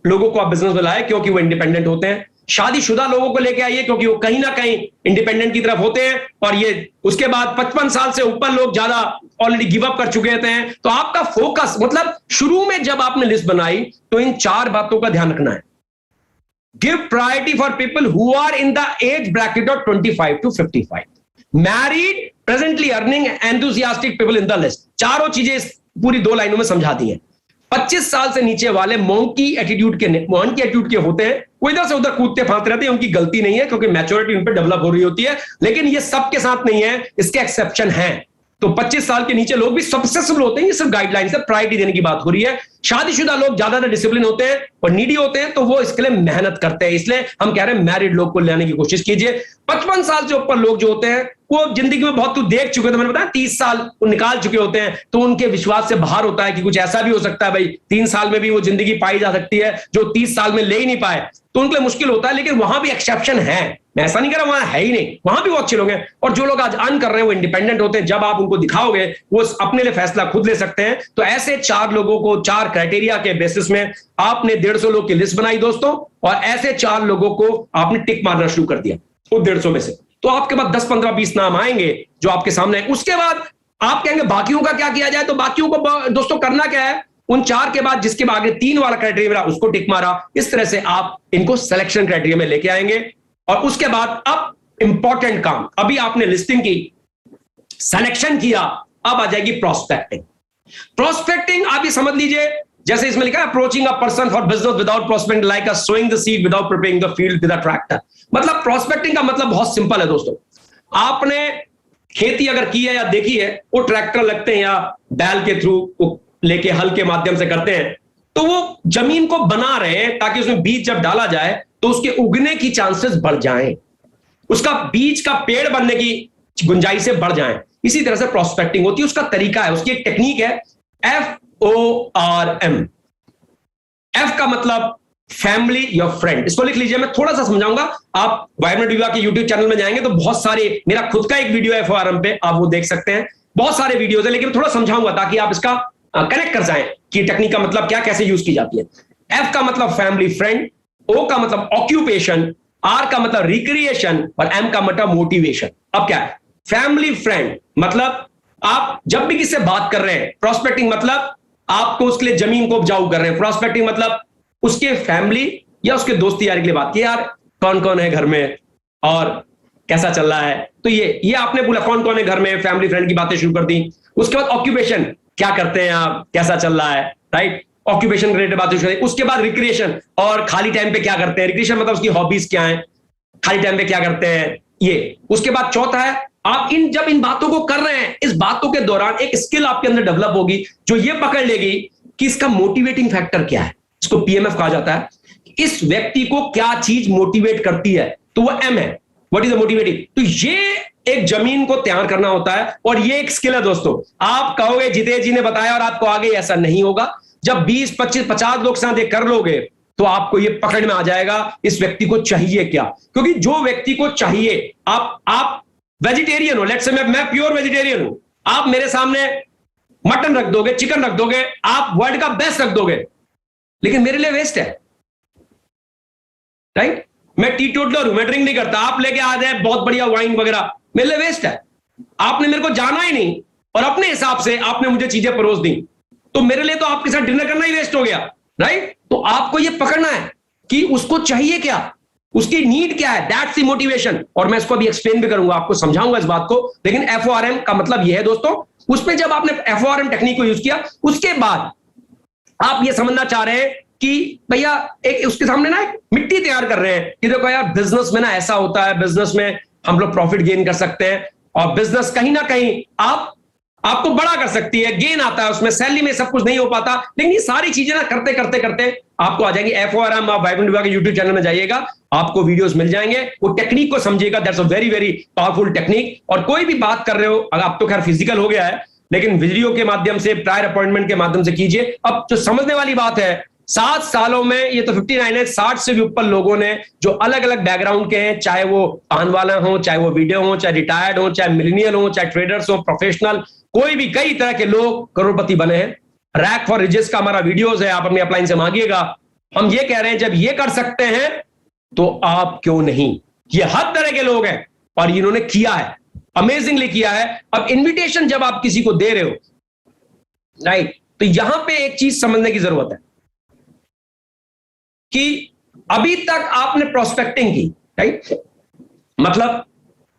लोगों को आप बिजनेस में लाए, क्योंकि वो इंडिपेंडेंट होते हैं। शादीशुदा लोगों को लेके आइए, क्योंकि वो कहीं ना कहीं इंडिपेंडेंट की तरफ होते हैं। और ये उसके बाद 55 साल से ऊपर लोग ज्यादा ऑलरेडी गिव अप कर चुके होते हैं। तो आपका फोकस, मतलब शुरू में जब आपने लिस्ट बनाई तो इन 4 बातों का ध्यान रखना है। Give priority for people who are in the age bracket of 25 to 55, married, presently earning, enthusiastic people in the list. चारों चीजें पूरी 2 लाइनों में समझा दी हैं। 25 साल से नीचे वाले मोंकी एटीट्यूड के होते हैं, वो इधर से उधर कूदते फांदते रहते हैं। उनकी गलती नहीं है, क्योंकि मैच्योरिटी उन पर डेवलप हो रही होती है, लेकिन ये सबके साथ नहीं है, इसके एक्सेप्शन हैं। तो 25 साल के नीचे लोग भी सक्सेसफुल होते हैं, ये सिर्फ गाइडलाइन से प्रायोरिटी देने की बात हो रही है। शादीशुदा लोग ज्यादातर डिसिप्लिन होते हैं और नीडी होते हैं, तो वो इसके लिए मेहनत करते हैं। इसलिए हम कह रहे हैं मैरिड लोग को लेने की कोशिश कीजिए। 55 साल से ऊपर लोग जो होते हैं वो जिंदगी में बहुत कुछ देख चुके हैं, तो मैंने बताया 30 साल वो निकाल चुके होते हैं, तो उनके विश्वास से बाहर होता है कि कुछ ऐसा भी हो सकता है भाई 3 साल में भी वो जिंदगी पाई जा सकती है जो 30 साल में ले ही नहीं पाए, तो उनके लिए मुश्किल होता है। लेकिन वहां भी एक्सेप्शन है, मैं ऐसा नहीं कह रहा वहां है ही नहीं, वहां भी वो अच्छे लोग हैं। और जो लोग आज अर्न कर रहे हैं वो इंडिपेंडेंट होते हैं। जब आप उनको दिखाओगे वो अपने लिए फैसला खुद ले सकते हैं। तो ऐसे 4 लोगों को 4 क्राइटेरिया के बेसिस में आपने 150 लोग की लिस्ट बनाई दोस्तों, और ऐसे 4 लोगों को आपने टिक मारना शुरू कर दिया उन 150 में से। तो आपके पास 10, 15, 20 नाम आएंगे जो आपके सामने है। उसके बाद आप कहेंगे बाकियों का क्या किया जाए, तो बाकियों को दोस्तों करना क्या है, उन 4 के बाद जिसके आगे 3 वाला क्राइटेरिया मिला उसको टिक मारा। इस तरह से आप इनको सिलेक्शन क्राइटेरिया में लेके आएंगे। और उसके बाद अब इंपॉर्टेंट काम, अभी आपने लिस्टिंग की, सिलेक्शन किया, अब आ जाएगी प्रोस्पेक्टिंग। प्रोस्पेक्टिंग आप ये समझ लीजिए, जैसे इसमें लिखा है approaching a person for business without prospecting like a sowing the seed without preparing the field with a tractor. मतलब प्रोस्पेक्टिंग का मतलब बहुत सिंपल है दोस्तों। आपने खेती अगर की है या देखी है, वो ट्रैक्टर लगते हैं या बैल के थ्रू लेके हल के माध्यम से करते हैं, तो वो जमीन को बना रहे हैं ताकि उसमें बीज जब डाला जाए तो उसके उगने की चांसेस बढ़ जाएं, उसका बीज का पेड़ बनने की गुंजाइश से बढ़ जाएं। इसी तरह से प्रोस्पेक्टिंग होती है, उसका तरीका है, उसकी एक टेक्निक है, FORM। F का मतलब फैमिली योर फ्रेंड, इसको लिख लीजिए। मैं थोड़ा सा समझाऊंगा, आप वाइब्रेंट विवाह के यूट्यूब चैनल में जाएंगे तो बहुत सारे, मेरा खुद का एक वीडियो है FORM पे, आप वो देख सकते हैं। बहुत सारे वीडियोस है, लेकिन थोड़ा समझाऊंगा ताकि आप इसका कनेक्ट कर जाएं कि टेक्निक का मतलब क्या, कैसे यूज की जाती है। F का मतलब फैमिली फ्रेंड, O का मतलब ऑक्यूपेशन, R का मतलब रिक्रिएशन और M का मतलब मोटिवेशन। अब क्या है फैमिली फ्रेंड, मतलब आप जब भी किससे बात कर रहे हैं, प्रोस्पेक्टिंग मतलब आपको उसके लिए जमीन को उपजाऊ कर रहे हैं, प्रोस्पेक्टिंग मतलब उसके फैमिली या उसके दोस्ती यारी के लिए बात की, यार कौन कौन है घर में और कैसा चल रहा है। तो ये आपने बोला कौन कौन है घर में, फैमिली फ्रेंड की बातें शुरू कर दी। उसके बाद ऑक्यूपेशन, क्या करते हैं आप, कैसा चल रहा है, राइट, ऑक्यूपेशन रिलेटेड बातें शुरू। उसके बाद रिक्रिएशन, और खाली टाइम पे क्या करते हैं, रिक्रिएशन मतलब उसकी हॉबीज क्या है, खाली टाइम पे क्या करते हैं ये। उसके बाद चौथा है, आप जब इन बातों को कर रहे हैं, इस बातों के दौरान एक स्किल आपके अंदर डेवलप होगी जो ये पकड़ लेगी कि इसका मोटिवेटिंग फैक्टर क्या है। इसको PMF कहा जाता है, इस व्यक्ति को क्या चीज मोटिवेट करती है, तो वो M है, व्हाट इज द मोटिवेटिंग। तो ये एक जमीन को तैयार करना होता है, और ये एक स्किल है दोस्तों। आप कहोगे जितेश जी ने बताया और आपको आगे, ऐसा नहीं होगा। जब 20, 25, 50 लोग साथ कर लोगे तो आपको ये पकड़ में आ जाएगा इस व्यक्ति को चाहिए क्या। क्योंकि जो व्यक्ति को चाहिए, आप वेजिटेरियन हो, लेट्स से मैं प्योर वेजिटेरियन हूं, आप मेरे सामने मटन रख दोगे, चिकन रख दोगे, आप वर्ल्ड का बेस्ट रख दोगे, लेकिन मेरे लिए वेस्ट है, राइट। मैं टीटोटलर हूं, मैं ड्रिंक नहीं करता, आप लेके आ जाए बहुत बढ़िया वाइन वगैरह, मेरे लिए वेस्ट है। आपने मेरे को जाना ही नहीं और अपने हिसाब से आपने मुझे चीजें परोस दी, तो मेरे लिए तो आपके साथ डिनर करना ही वेस्ट हो गया, राइट। तो आपको ये पकड़ना है कि उसको चाहिए क्या, उसकी नीड क्या है, दैट्स द मोटिवेशन। और मैं इसको अभी एक्सप्लेन भी करूंगा, आपको समझाऊंगा इस बात को। लेकिन FORM का मतलब यह है दोस्तों, उसमें जब आपने FORM टेक्निक को यूज किया, उसके बाद आप ये समझना चाह रहे हैं कि भैया एक उसके सामने ना एक मिट्टी तैयार कर रहे हैं कि देखो यार बिजनेस में ना ऐसा होता है, बिजनेस में हम लोग प्रॉफिट गेन कर सकते हैं, और बिजनेस कहीं ना कहीं आपको बड़ा कर सकती है, गेन आता है उसमें, सैलरी में सब कुछ नहीं हो पाता, लेकिन ये सारी चीजें ना करते करते करते आपको आ जाएंगी। FORM आप वाइब्रेंट इंडिया के यूट्यूब चैनल में जाइएगा, आपको वीडियोस मिल जाएंगे, वो टेक्निक को समझिएगा, that's a very very powerful technique. और कोई भी बात कर रहे हो, अगर आप तो खैर फिजिकल हो गया है, लेकिन वीडियो के माध्यम से, प्रायर अपॉइंटमेंट के माध्यम से कीजिए। अब जो समझने वाली बात है, 7 सालों में ये तो 59 है, 60 से भी ऊपर लोगों ने जो अलग अलग बैकग्राउंड के हैं, चाहे वो पान वाला हो, चाहे वो वीडियो हो, चाहे रिटायर्ड हो, चाहे मिलेनियल हो, चाहे ट्रेडर्स हो, प्रोफेशनल, कोई भी, कई तरह के लोग करोड़पति बने हैं। रैक फॉर रिजेस का हमारा वीडियोस है, आप अपने अपलाइन से मांगिएगा। हम ये कह रहे हैं जब ये कर सकते हैं तो आप क्यों नहीं। ये हर तरह के लोग हैं और इन्होंने किया है, अमेजिंगली किया है। अब इनविटेशन जब आप किसी को दे रहे हो, राइट, तो यहां पे एक चीज समझने की जरूरत है कि अभी तक आपने प्रोस्पेक्टिंग की, राइट, मतलब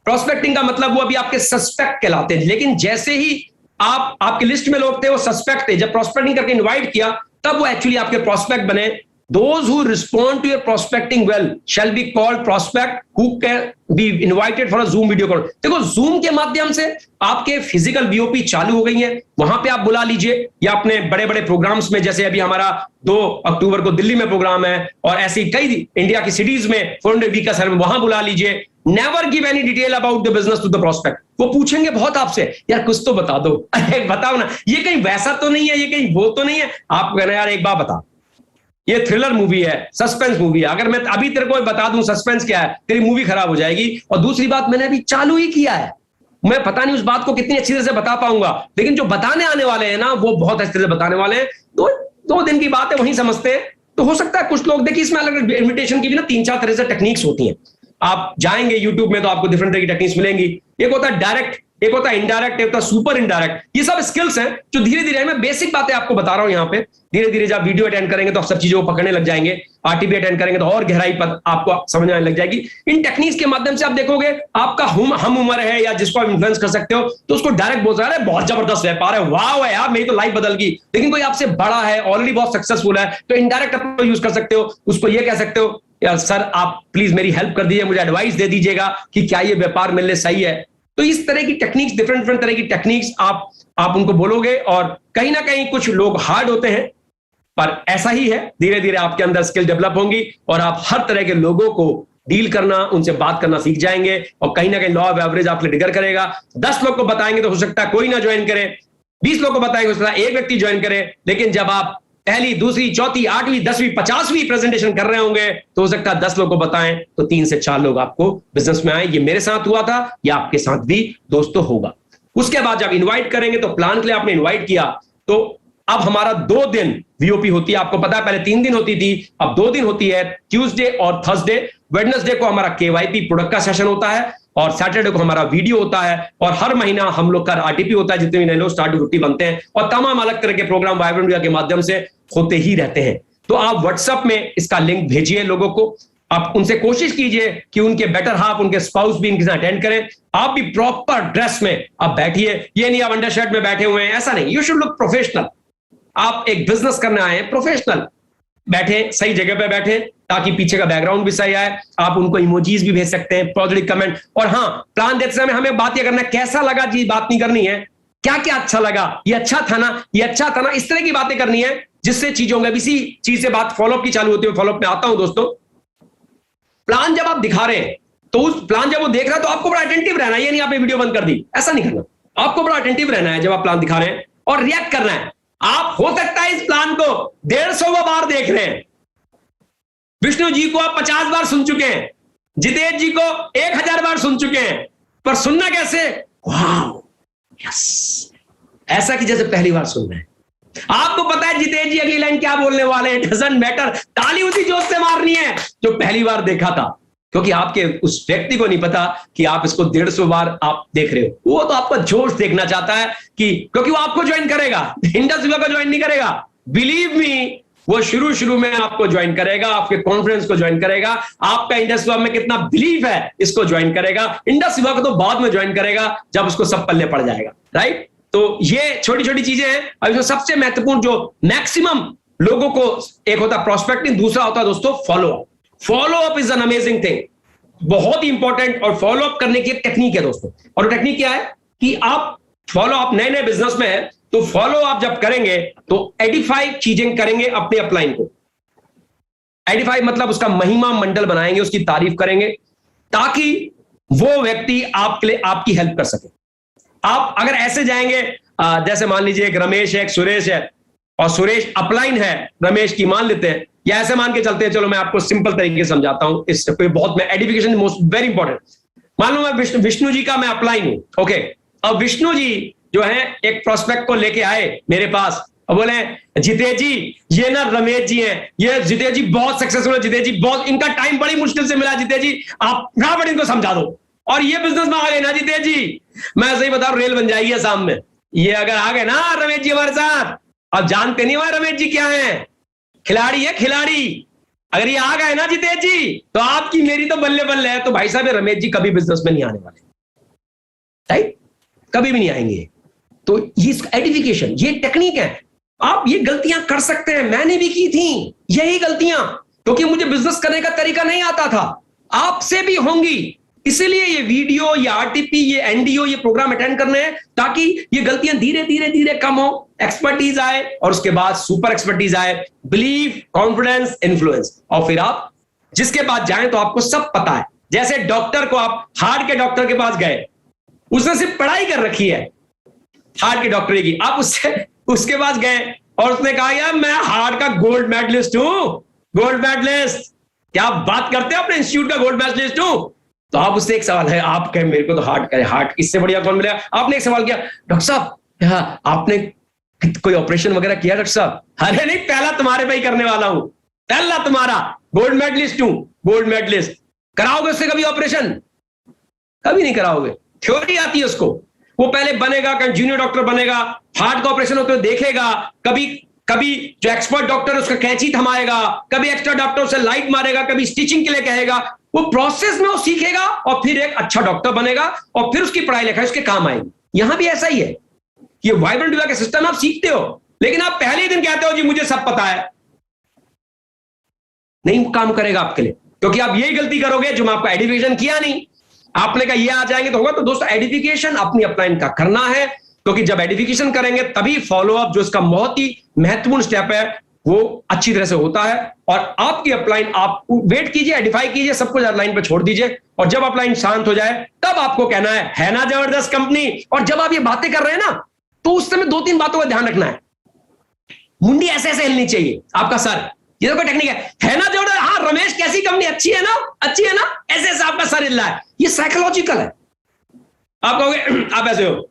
प्रोस्पेक्टिंग का मतलब वो अभी आपके सस्पेक्ट कहलाते हैं, लेकिन जैसे ही आपके लिस्ट में लोग थे वो सस्पेक्ट थे, जब प्रोस्पेक्टिंग करके इनवाइट किया तब वो एक्चुअली आपके प्रोस्पेक्ट बने। Those who respond to your prospecting well shall be called prospect who can be invited for a Zoom video call। देखो, Zoom के माध्यम से आपके फिजिकल BOP चालू हो गई है, वहां पे आप बुला लीजिए, या अपने बड़े बड़े प्रोग्राम्स में, जैसे अभी हमारा 2 अक्टूबर को दिल्ली में प्रोग्राम है, और ऐसी कई इंडिया की सिटीज में 400 वीक का सर में, वहां बुला लीजिए। Never give any detail about the business to the prospect. वो पूछेंगे बहुत आपसे, यार कुछ तो बता दो, अरे बताओ ना, ये कहीं वैसा तो नहीं है, ये कहीं वो तो नहीं है। आप कहना, यार एक बार बता, ये थ्रिलर मूवी है, सस्पेंस मूवी है, अगर मैं अभी तेरे को बता दूं सस्पेंस क्या है, तेरी मूवी खराब हो जाएगी। और दूसरी बात, मैंने अभी चालू ही किया है, मैं पता नहीं उस बात को कितनी अच्छी तरह से बता पाऊंगा, लेकिन जो बताने आने वाले हैं ना, वो बहुत अच्छी तरह से बताने वाले हैं। 2 दिन की बात है, वहीं समझते हैं। तो हो सकता है कुछ लोग, देखिए इसमें अलग इन्विटेशन की भी ना 3-4 तरह से टेक्निक्स होती हैं। आप जाएंगे यूट्यूब में तो आपको डिफरेंट तरह की टेक्निक्स मिलेंगी। एक होता है डायरेक्ट, एक होता है इनडायरेक्ट, एक होता है सुपर इनडायरेक्ट। ये सब स्किल्स हैं जो धीरे धीरे, मैं बेसिक बातें आपको बता रहा हूं यहाँ पे, धीरे धीरे जब वीडियो अटेंड करेंगे तो आप सब चीजों को पकड़ने लग जाएंगे, RTP अटेंड करेंगे तो और गहराई पर आपको समझ आने लग जाएगी। इन टेक्निक्स के माध्यम से आप देखोगे आपका हम उम्र है या जिसको आप इन्फ्लुएंस कर सकते हो, तो उसको डायरेक्ट बोल रहा है बहुत जबरदस्त व्यापार है, वाह है यार, मेरी तो लाइफ बदल गई। लेकिन कोई आपसे बड़ा है, ऑलरेडी बहुत सक्सेसफुल है, तो इनडायरेक्ट अप्रोच यूज कर सकते हो। उसको ये कह सकते हो, यार सर आप प्लीज मेरी हेल्प कर दीजिए, मुझे एडवाइस दे दीजिएगा कि क्या ये व्यापार मेरे लिए सही है। तो इस तरह की टेक्निक्स, डिफरेंट तरह की टेक्निक्स आप उनको बोलोगे, और कहीं ना कहीं कुछ लोग हार्ड होते हैं, पर ऐसा ही है, धीरे धीरे आपके अंदर स्किल डेवलप होंगी और आप हर तरह के लोगों को डील करना, उनसे बात करना सीख जाएंगे, और कहीं ना कहीं लॉ ऑफ एवरेज आपके लिए ट्रिगर करेगा। 10 लोग को बताएंगे तो हो सकता है कोई ना ज्वाइन करे, 20 लोग को बताएंगे हो सकता है एक व्यक्ति ज्वाइन करे, लेकिन जब आप पहली, दूसरी, चौथी, 8वीं, 10वीं, 50वीं प्रेजेंटेशन कर रहे होंगे तो हो सकता है 10 लोग को बताएं तो 3 से 4 लोग आपको बिजनेस में आए। ये मेरे साथ हुआ था, या आपके साथ भी दोस्तों होगा। उसके बाद जब इनवाइट करेंगे तो प्लान के लिए आपने इनवाइट किया, तो अब हमारा 2 दिन VOP होती है। आपको पता है पहले 3 दिन होती थी, अब 2 दिन होती है, ट्यूसडे और थर्सडे। वेडनेसडे को हमारा KYP प्रोडक्ट का सेशन होता है, और सैटरडे को हमारा वीडियो होता है, और हर महीना हम लोग का RTP होता है, जितने भी नए लोग स्टार्ट 50 बनते हैं, और तमाम अलग तरह के प्रोग्राम वाइब्रेंट इंडिया के माध्यम से होते ही रहते हैं। तो आप WhatsApp में इसका लिंक भेजिए लोगों को, आप उनसे कोशिश कीजिए कि उनके बेटर हाफ, उनके स्पाउस भी इनके साथ अटेंड करें। आप भी प्रॉपर ड्रेस में आप बैठिए, ये नहीं आप अंडरशर्ट में बैठे हुए हैं, ऐसा नहीं, यू शुड लुक प्रोफेशनल। आप एक बिजनेस करने आए हैं, प्रोफेशनल बैठे, सही जगह पे बैठे, ताकि पीछे का बैकग्राउंड भी सही आए। आप उनको इमोजीज भी भेज सकते हैं, पॉजिटिव कमेंट। और हाँ, प्लान देते समय हमें बात यह करना है, कैसा लगा जी, बात नहीं करनी है, क्या क्या अच्छा लगा, ये अच्छा था ना, ये अच्छा था ना, इस तरह की बातें करनी है, जिससे चीजों में इसी चीज से बात फॉलोअप की चालू होती है। फॉलोअप में आता हूं दोस्तों। प्लान जब आप दिखा रहे हैं तो उस प्लान जब वो देख रहा है तो आपको बड़ा अटेंटिव रहना है। ये नहीं आपने वीडियो बंद कर दी, ऐसा नहीं करना। आपको बड़ा अटेंटिव रहना है जब आप प्लान दिखा रहे हैं, और रिएक्ट करना है। आप हो सकता है इस प्लान को 150 बार देख रहे हैं, विष्णु जी को आप 50 बार सुन चुके हैं, जितेश जी को 1000 बार सुन चुके हैं, पर सुनना कैसे? वाओ, यस, ऐसा कि जैसे पहली बार सुन रहे हैं। आपको पता है जितेश जी अगली लाइन क्या बोलने वाले हैं, डजंट मैटर, ताली उसी जोश से मारनी है जो पहली बार देखा था, क्योंकि आपके उस व्यक्ति को नहीं पता कि आप इसको 150 बार आप देख रहे हो। वो तो आपका जोश देखना चाहता है कि, क्योंकि वो आपको ज्वाइन करेगा, इंडस्ट्री को ज्वाइन नहीं करेगा। बिलीव मी, वो शुरू में आपको ज्वाइन करेगा, आपके कॉन्फ्रेंस को ज्वाइन करेगा, आपका इंडस्ट्री में कितना बिलीव है इसको ज्वाइन करेगा। इंडस्ट्री को तो बाद में ज्वाइन करेगा जब उसको सब पल्ले पड़ जाएगा, राइट। तो ये छोटी छोटी चीजें हैं। अब इसमें सबसे महत्वपूर्ण जो मैक्सिमम लोगों को, एक होता है प्रोस्पेक्टिंग, दूसरा होता है दोस्तों follow up. Follow up is an amazing thing. बहुत ही इंपॉर्टेंट और फॉलो अप करने की एक टेक्निक है दोस्तों। और टेक्निक क्या है कि आप फॉलो अप, नए नए बिजनेस में है तो फॉलो अप जब करेंगे तो एडिफाई चीजें करेंगे अपने अपलाइन को। एडिफाई मतलब उसका महिमा मंडल बनाएंगे, उसकी तारीफ करेंगे ताकि वो व्यक्ति आपके लिए आपकी हेल्प कर सके। आप अगर ऐसे जाएंगे, जैसे मान लीजिए एक रमेश है, एक सुरेश है, और सुरेश अपलाइन है रमेश की, मान लेते हैं, या ऐसे मान के चलते हैं, चलो मैं आपको सिंपल तरीके से समझाता हूं, इस पे बहुत मैं एडिफिकेशन मोस्ट वेरी इंपॉर्टेंट। मान लो मैं विष्णु जी का मैं अपलाइन हूं, ओके। अब विष्णु जी जो है एक प्रोस्पेक्ट को लेके आए मेरे पास और बोले जितेश जी ये ना रमेश जी हैं, ये जितेश जी बहुत सक्सेसफुल है, जितेश जी बहुत, इनका टाइम बड़ी मुश्किल से मिला, जितेश जी आप फटाफट इनको समझा दो और ये बिजनेस में आ गए ना जितेश जी, मैं सही बता रहा हूं रेल बन जाएगी शाम में। ये अगर आ गए ना रमेश जी हमारे साथ, अब जानते नहीं हमारे रमेश जी क्या है, खिलाड़ी है खिलाड़ी। अगर ये आ गए ना जितेश जी तो आपकी मेरी तो बल्ले बल्ले है। तो भाई साहब रमेश जी कभी बिजनेस में नहीं आने वाले, राइट, कभी भी नहीं आएंगे। तो ये एडिफिकेशन, ये टेक्निक है। आप ये गलतियां कर सकते हैं, मैंने भी की थी यही गलतियां, क्योंकि मुझे बिजनेस करने का तरीका नहीं आता था, आपसे भी होंगी। इसीलिए ये वीडियो, ये आरटीपी, ये एनडीओ, ये प्रोग्राम अटेंड करने हैं ताकि ये गलतियां धीरे धीरे धीरे कम हो, एक्सपर्टीज आए और उसके बाद सुपर एक्सपर्टीज आए, बिलीव, कॉन्फिडेंस, इन्फ्लुएंस, और फिर आप जिसके पास जाएं तो आपको सब पता है। जैसे डॉक्टर को, आप हार्ट के डॉक्टर के पास गए, उसने सिर्फ पढ़ाई कर रखी है हार्ट के डॉक्टर की, आप उसके पास गए और उसने कहा यार मैं हार्ट का गोल्ड मेडलिस्ट हूं, गोल्ड मेडलिस्ट, क्या आप बात करते हैं अपने इंस्टीट्यूट का गोल्ड मेडलिस्ट हूं। तो आप उससे एक सवाल है, आप कहें मेरे को तो हार्ट का, हार्ट इससे बढ़िया कौन मिलेगा। आपने एक सवाल किया, डॉक्टर साहब आपने कोई ऑपरेशन वगैरह किया डॉक्टर साहब? अरे नहीं, पहला तुम्हारे पे ही करने वाला हूं, पहला तुम्हारा, गोल्ड मेडलिस्ट हूं, गोल्ड मेडलिस्ट। कराओगे उससे कभी ऑपरेशन? कभी नहीं कराओगे। थ्योरी आती है उसको, वो पहले बनेगा, कहीं जूनियर डॉक्टर बनेगा, हार्ट का ऑपरेशन होते हुए देखेगा, कभी कभी जो एक्सपर्ट डॉक्टर है उसका कैंची थमाएगा, कभी एक्स्ट्रा डॉक्टर उसे लाइट मारेगा, कभी स्टिचिंग के लिए कहेगा, वो प्रोसेस में वो सीखेगा और फिर एक अच्छा डॉक्टर बनेगा और फिर उसकी पढ़ाई लिखाई उसके काम आएगी। यहां भी ऐसा ही है, ये वाइब्रेंट इंडिया का सिस्टम आप सीखते हो, लेकिन आप पहले ही दिन कहते हो जी मुझे सब पता है, नहीं काम करेगा आपके लिए, क्योंकि आप यही गलती करोगे जो मैं आपको एडिफिकेशन किया नहीं, आपने कहा ये आ जाएंगे तो होगा। तो दोस्तों एडिफिकेशन अपनी अपलाइन का करना है, क्योंकि जब एडिफिकेशन करेंगे तभी फॉलो अप, जो इसका बहुत ही महत्वपूर्ण स्टेप है, वो अच्छी तरह से होता है। और आपकी अपलाइन, आप वेट कीजिए, एडिफाई कीजिए, सब कुछ अपलाइन पे छोड़ दीजिए, और जब अपलाइन शांत हो जाए तब आपको कहना है ना जबरदस्त कंपनी। और जब आप ये बातें कर रहे हैं ना, तो उस समय 2-3 बातों का ध्यान रखना है। मुंडी ऐसे ऐसे हिलनी चाहिए, आपका सर, ये तो कोई टेक्निक है ना जबरदस्त, हाँ रमेश कैसी कंपनी, अच्छी है ना, अच्छी है ना, ऐसे ऐसे आपका सर हिल रहा है, ये साइकोलॉजिकल है। आप कहोगे आप ऐसे हो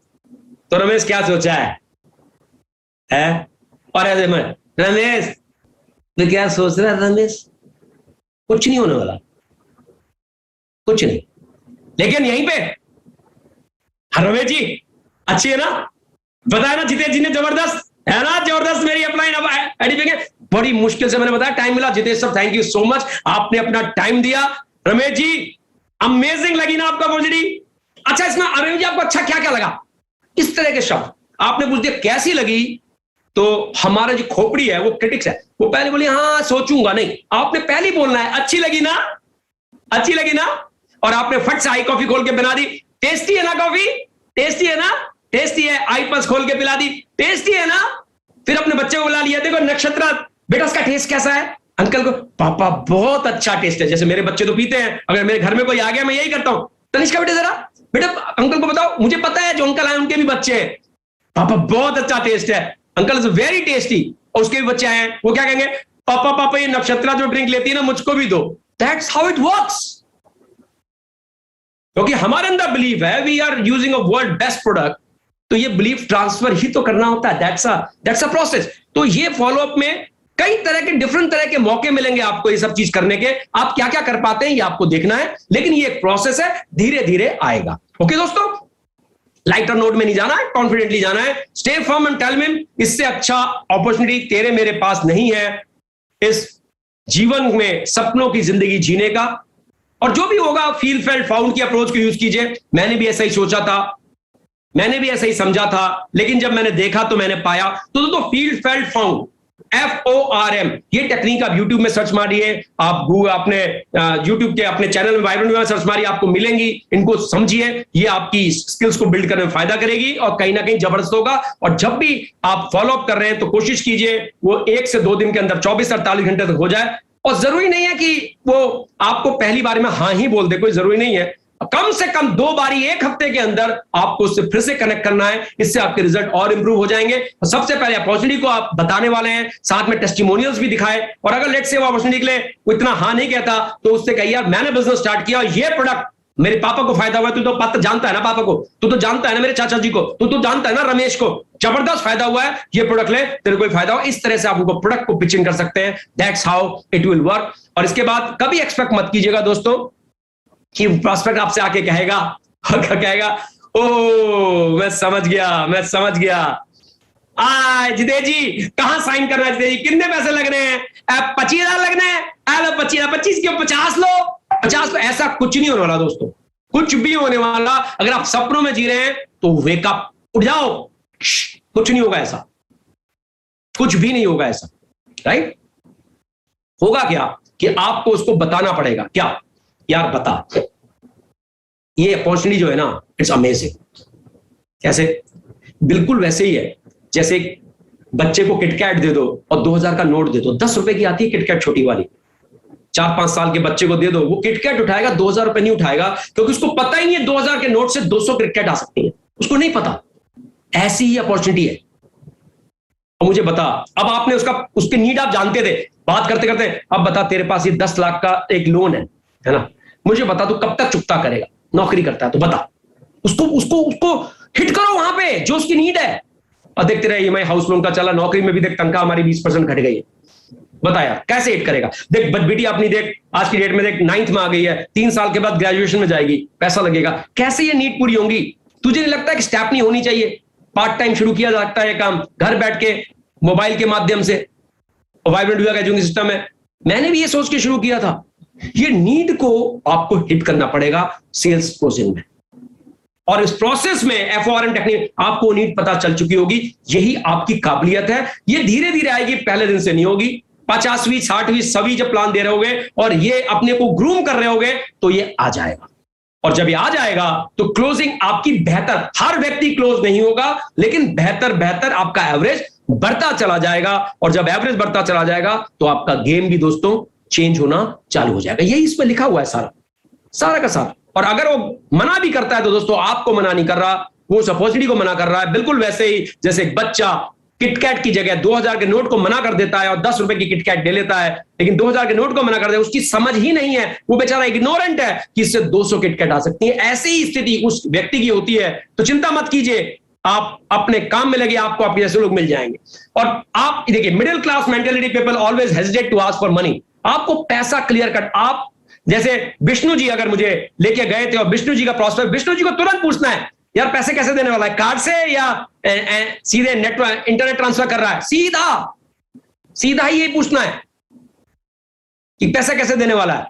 तो रमेश क्या सोचा है? और ऐसे में रमेश तो क्या सोच रहा है रमेश? कुछ नहीं होने वाला, कुछ नहीं। लेकिन यहीं पे रमेश जी अच्छी है ना, बताया ना जितेश जी ने, जबरदस्त है ना, जबरदस्त मेरी अपलाइन एडिफिकेशन, बड़ी मुश्किल से मैंने बताया, टाइम मिला। Jitesh sir thank you so much, आपने अपना टाइम दिया। रमेश जी अमेजिंग लगी ना आपका अपॉर्चुनिटी? अच्छा इसमें रमेश जी आपको अच्छा क्या क्या लगा? इस तरह के शब्द आपने पूछ दिया कैसी लगी, तो हमारा जो खोपड़ी है वो क्रिटिक्स है, वो पहले बोली हाँ सोचूंगा, नहीं, आपने पहले बोलना है अच्छी लगी ना, अच्छी लगी ना, और आपने फट से आई कॉफी खोल के बना दी, टेस्टी है ना कॉफी, टेस्टी है ना, टेस्टी है, आई पल्स खोल के पिला दी, टेस्टी है ना। फिर अपने बच्चे को बुला लिया, देखो नक्षत्र बेटा उसका टेस्ट कैसा है? अंकल को पापा बहुत अच्छा टेस्ट है। जैसे मेरे बच्चे तो पीते हैं, अगर मेरे घर में कोई आ गया मैं यही करता हूं, तनिष्का बेटे जरा बेटा अंकल को बताओ, मुझे पता है जो अंकल आए उनके भी बच्चे हैं, पापा बहुत अच्छा टेस्ट है, अंकल इज वेरी टेस्टी, और उसके भी बच्चे आए हैं, वो क्या कहेंगे? पापा पापा ये नक्षत्रा जो ड्रिंक लेती है ना मुझको भी दो। दैट्स हाउ इट वर्क्स, क्योंकि हमारे अंदर बिलीव है, we are using a world best product, तो ये बिलीफ ट्रांसफर ही तो करना होता है, दैट्स अ प्रोसेस। तो ये फॉलोअप में कई तरह के डिफरेंट तरह के मौके मिलेंगे आपको ये सब चीज करने के, आप क्या क्या कर पाते हैं ये आपको देखना है, लेकिन ये एक प्रोसेस है, धीरे धीरे आएगा। ओके दोस्तों, लाइटर नोट में नहीं जाना है, कॉन्फिडेंटली जाना है, stay firm and tell him, इससे अच्छा अपॉर्चुनिटी तेरे मेरे पास नहीं है इस जीवन में सपनों की जिंदगी जीने का। और जो भी होगा फील फेल्ट फाउंड की अप्रोच को यूज कीजिए। मैंने भी ऐसा ही सोचा था, मैंने भी ऐसा ही समझा था, लेकिन जब मैंने देखा तो मैंने पाया। तो फील्ड फेल्ट फाउंड, FORM। ये टेक्निक आप YouTube में सर्च मारिए, आप गूगल अपने YouTube के अपने चैनल में वाइब्रेंट में सर्च मारिए, आपको मिलेंगी। इनको समझिए, ये आपकी स्किल्स को बिल्ड करने में फायदा करेगी और कहीं ना कहीं जबरदस्त होगा। और जब भी आप फॉलो अप कर रहे हैं तो कोशिश कीजिए वो 1 से 2 दिन के अंदर 24 से 48 घंटे तक हो जाए। और जरूरी नहीं है कि वो आपको पहली बार में हाँ ही बोल दे, कोई जरूरी नहीं है। कम से कम 2 बारी 1 हफ्ते के अंदर आपको उससे फिर से कनेक्ट करना है, इससे आपके रिजल्ट और इंप्रूव हो जाएंगे। तो सबसे पहले अपॉर्चुनिटी को आप बताने वाले हैं, साथ में टेस्टिमोनियल्स भी दिखाए। और अगर लेट से वो अपॉर्चुनिटी के लिए वो इतना हाँ नहीं कहता तो उससे कहिए यार मैंने बिजनेस स्टार्ट किया और ये प्रोडक्ट मेरे पापा को फायदा हुआ, तू तो पापा जानता है ना, पापा को तू तो जानता है ना, मेरे चाचा जी को तू तो जानता है ना, रमेश को जबरदस्त फायदा हुआ है, ये प्रोडक्ट ले तेरे को फायदा हो। इस तरह से आप उनको प्रोडक्ट को पिचिंग कर सकते हैं। That's how it will work. और इसके बाद कभी एक्सपेक्ट मत कीजिएगा दोस्तों कि प्रॉस्पेक्ट आपसे आके कहेगा ओ मैं समझ गया जितेश जी कहां साइन करना है, जितेश जी कितने पैसे लग रहे हैं, 25,000 लगने हैं, 25 क्यों 50 लो, 50 लो। ऐसा कुछ नहीं होने वाला दोस्तों, कुछ भी होने वाला। अगर आप सपनों में जी रहे हैं तो वेकअप, उठ जाओ, कुछ नहीं होगा ऐसा, कुछ भी नहीं होगा ऐसा, राइट। होगा क्या कि आपको उसको बताना पड़ेगा, क्या यार बता, ये अपॉर्चुनिटी जो है ना इट्स अमेजिंग। कैसे? बिल्कुल वैसे ही है जैसे बच्चे को किटकैट दे दो और 2000 का नोट दे दो, 10 रुपए की आती है किटकैट छोटी वाली, 4-5 साल के बच्चे को दे दो, वो किटकैट उठाएगा, 2000 रुपए नहीं उठाएगा, क्योंकि उसको पता ही नहीं है 2000 के नोट से 200 किटकैट आ सकती है, उसको नहीं पता। ऐसी ही अपॉर्चुनिटी है। और मुझे बता, अब आपने उसके नीड आप जानते थे, बात करते करते अब बता तेरे पास ये 10 लाख का एक लोन है ना, मुझे बता तू कब तक चुकता करेगा, नौकरी करता है तो बता, उसको हिट करो वहां पे जो उसकी नीड है। और देखते रहे EMI हाउस लोन का चला, नौकरी में भी देख तनख्वाह हमारी 20% घट गई है, बता यार कैसे हिट करेगा। देख बेटी अपनी देख आज की डेट में देख 9th में आ गई है, 3 साल के बाद ग्रेजुएशन में जाएगी, पैसा लगेगा, कैसे ये नीड पूरी होंगी। तुझे नहीं लगता कि स्टेप नहीं होनी चाहिए, पार्ट टाइम शुरू किया जा सकता है काम, घर बैठ के मोबाइल के माध्यम से। वाइब्रेंट का एजुकेशन सिस्टम है, मैंने भी ये सोच के शुरू किया था। ये नीड को आपको हिट करना पड़ेगा सेल्स प्रोसेस में, और इस प्रोसेस में FORM टेक्निक आपको नीड पता चल चुकी होगी, यही आपकी काबिलियत है। ये धीरे धीरे आएगी, पहले दिन से नहीं होगी। 50वीं 60वीं सभी जब प्लान दे रहे होगे और ये अपने को ग्रूम कर रहे होगे तो ये आ जाएगा। और जब ये आ जाएगा तो क्लोजिंग आपकी बेहतर, हर व्यक्ति क्लोज नहीं होगा लेकिन बेहतर आपका एवरेज बढ़ता चला जाएगा। और जब एवरेज बढ़ता चला जाएगा तो आपका गेम भी दोस्तों चेंज होना चालू हो जाएगा। यही इसमें लिखा हुआ है सारा का सारा। और अगर वो मना भी करता है तो दोस्तों आपको मना नहीं कर रहा, वो उस अपॉर्चुनिटी को मना कर रहा है। बिल्कुल वैसे ही जैसे एक बच्चा किटकैट की जगह 2000 के नोट को मना कर देता है और 10 रुपए की किटकैट ले लेता है, लेकिन 2000 के नोट को मना कर देता है, उसकी समझ ही नहीं है, वो बेचारा इग्नोरेंट है कि इससे 200 किटकैट आ सकती है। ऐसी ही स्थिति उस व्यक्ति की होती है। तो चिंता मत कीजिए, आप अपने काम में लगे, आपको आपके जैसे लोग मिल जाएंगे। और आप देखिए, middle class mentality people always hesitate to ask for money. आपको पैसा क्लियर कट, आप जैसे विष्णु जी अगर मुझे लेके गए थे और विष्णु जी का प्रॉस्पेक्ट, विष्णु जी को तुरंत पूछना है यार पैसे कैसे देने वाला है, कार्ड से या सीधे इंटरनेट ट्रांसफर कर रहा है, सीधा ही यही पूछना है कि पैसा कैसे देने वाला है।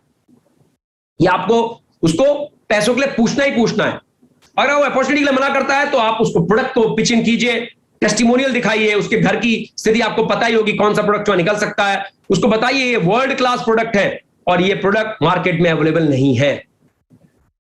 या आपको उसको पैसों के लिए पूछना ही पूछना है। अगर वो अपॉर्चुनिटी के लिए मना करता है तो आप उसको प्रोडक्ट को पिचिंग कीजिए, टेस्टिमोनियल दिखाइए, उसके घर की स्थिति आपको पता ही होगी कौन सा प्रोडक्ट निकल सकता है, उसको बताइए ये वर्ल्ड क्लास प्रोडक्ट है और ये प्रोडक्ट मार्केट में अवेलेबल नहीं है,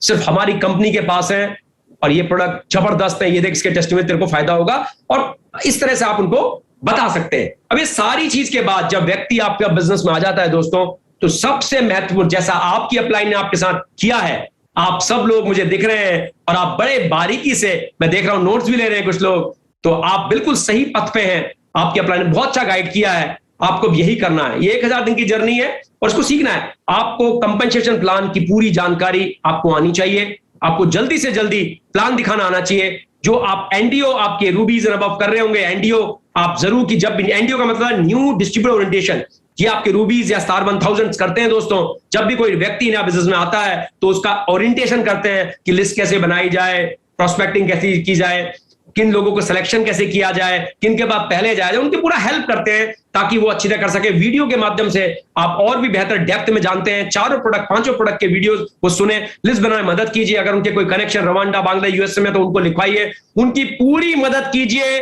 सिर्फ हमारी कंपनी के पास है और ये प्रोडक्ट जबरदस्त है, ये देख इसके टेस्टिमोनियल तेरे को फायदा होगा। और इस तरह से आप उनको बता सकते हैं। अब ये सारी चीज के बाद जब व्यक्ति आपका बिजनेस में आ जाता है दोस्तों, तो सबसे महत्वपूर्ण, जैसा आपकी अपलाइन ने आपके साथ किया है, आप सब लोग मुझे दिख रहे हैं और आप बड़े बारीकी से, मैं देख रहा हूं नोट्स भी ले रहे हैं कुछ लोग, तो आप बिल्कुल सही पथ पे हैं। आपकी अपलाइन ने बहुत अच्छा गाइड किया है, आपको यही करना है। ये 1000 दिन की जर्नी है और इसको सीखना है। आपको कंपनसेशन प्लान की पूरी जानकारी आपको आनी चाहिए, आपको जल्दी से जल्दी प्लान दिखाना आना चाहिए। जो आप एनडीओ आपके रूबीज एंड अबव कर रहे होंगे, एनडीओ आप जरूर की, जब एनडीओ का मतलब न्यू डिस्ट्रीब्यूटर ओरिएंटेशन, ये आपके रूबीज या स्टार 1000 करते हैं दोस्तों। जब भी कोई व्यक्ति नया बिजनेस में आता है तो उसका ओरिएंटेशन करते हैं कि लिस्ट कैसे बनाई जाए, प्रोस्पेक्टिंग कैसे की जाए, किन लोगों को सिलेक्शन कैसे किया जाए, किन के बाद पहले जाए, उनकी पूरा हेल्प करते हैं ताकि वो अच्छी तरह कर सके। वीडियो के माध्यम से आप और भी बेहतर डेप्थ में जानते हैं। 4 प्रोडक्ट 5 प्रोडक्ट के वीडियोस वो सुने, लिस्ट बनाने में मदद कीजिए। अगर उनके कोई कनेक्शन रवांडा, बांग्ला, यूएसए में तो उनको लिखवाइए, उनकी पूरी मदद कीजिए।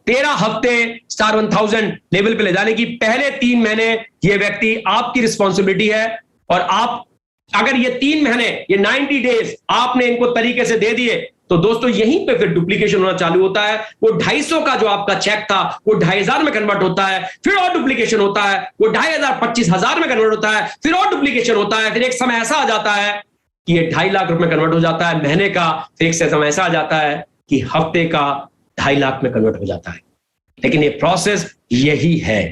13 हफ्ते स्टार 1000 लेवल पे ले जाने की। पहले 3 महीने ये व्यक्ति आपकी रिस्पॉन्सिबिलिटी है, और आप अगर ये 3 महीने, ये 90 डेज आपने इनको तरीके से दे दिए, तो दोस्तों यहीं पे फिर डुप्लीकेशन होना चालू होता है। वो 250 का जो आपका चेक था वो 2500 में कन्वर्ट होता है, फिर और डुप्लीकेशन होता है, वो 2500 25,000 में कन्वर्ट होता है, फिर और डुप्लीकेशन होता है। फिर एक समय ऐसा आ जाता है कि ये 2.5 लाख रुपए कन्वर्ट हो जाता है महीने का। फिर एक समय ऐसा आ जाता है कि हफ्ते का 2.5 लाख में कन्वर्ट हो जाता है। लेकिन ये प्रोसेस यही है।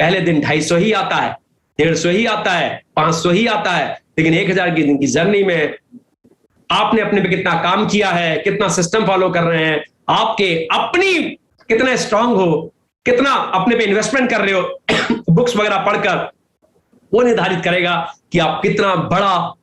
पहले दिन 250 ही आता है, 150 ही आता है, 500 ही आता है, लेकिन 1000 की दिन की जर्नी में आपने अपने पे कितना काम किया है, कितना सिस्टम फॉलो कर रहे हैं, आपके अपनी कितने स्ट्रांग हो, कितना अपने पे इन्वेस्टमेंट कर रहे हो बुक्स वगैरह पढ़कर, वो निर्धारित करेगा कि आप कितना बड़ा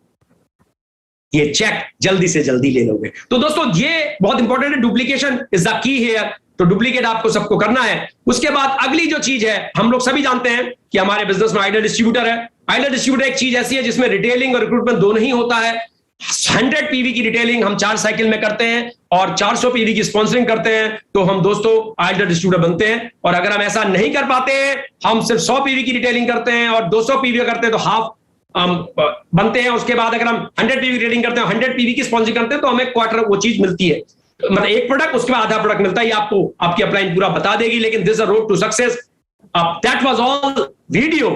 ये चेक जल्दी से जल्दी ले लोगे। तो दोस्तों ये बहुत इंपॉर्टेंट है, duplication is the key here. तो डुप्लीकेट आपको सबको करना है। उसके बाद अगली जो चीज है, हम लोग सभी जानते हैं कि हमारे बिजनेस में आइडियल डिस्ट्रीब्यूटर है। आइडियल डिस्ट्रीब्यूटर एक चीज ऐसी है जिसमें रिटेलिंग और रिक्रूटमेंट दोनों ही होता है। 100 पीवी की रिटेलिंग हम 4 साइकिल में करते हैं और 400 पीवी की स्पॉन्सरिंग करते हैं, तो हम दोस्तों आइडियल डिस्ट्रीब्यूटर बनते हैं। और अगर हम ऐसा नहीं कर पाते हैं, हम सिर्फ 100 पीवी की रिटेलिंग करते हैं और 200 पीवी करते हैं, तो हाफ बनते हैं। उसके बाद अगर हम 100 पीवी की रेटिंग करते हैं, 100 पीवी की स्पॉन्सरिंग करते हैं, तो हमें क्वार्टर वो चीज मिलती है, मतलब एक प्रोडक्ट, उसके बाद आधा प्रोडक्ट मिलता है। ये आपको आपकी अपलाइन पूरा बता देगी। लेकिन this a road to success. That was all video.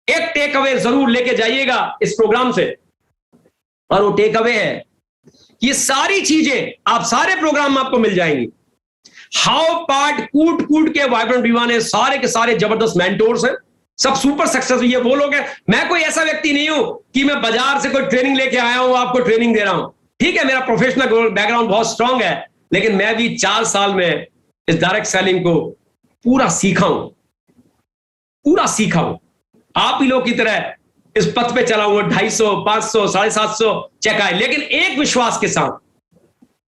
एक टेक अवे जरूर लेके जाइएगा इस प्रोग्राम से, और वो टेक अवे है, ये सारी चीजें आप सारे प्रोग्राम में आपको मिल जाएंगी। हाउ पार्ट कूट कूट के वाइब्रेंट दीवाने सारे के सारे जबरदस्त मेंटोर्स हैं, सब सुपर सक्सेसफुल ये वो लोग हैं। मैं कोई ऐसा व्यक्ति नहीं हूं कि मैं बाजार से कोई ट्रेनिंग लेके आया हूं, आपको ट्रेनिंग दे रहा हूं। ठीक है, मेरा प्रोफेशनल बैकग्राउंड बहुत स्ट्रांग है, लेकिन मैं भी 4 साल में इस डायरेक्ट सेलिंग को पूरा सीखा हूं, पूरा सीखा हूं। आप ही लोग की तरह इस पथ पे चला हुआ 250, 500, 750 चेक आए, लेकिन एक विश्वास के साथ,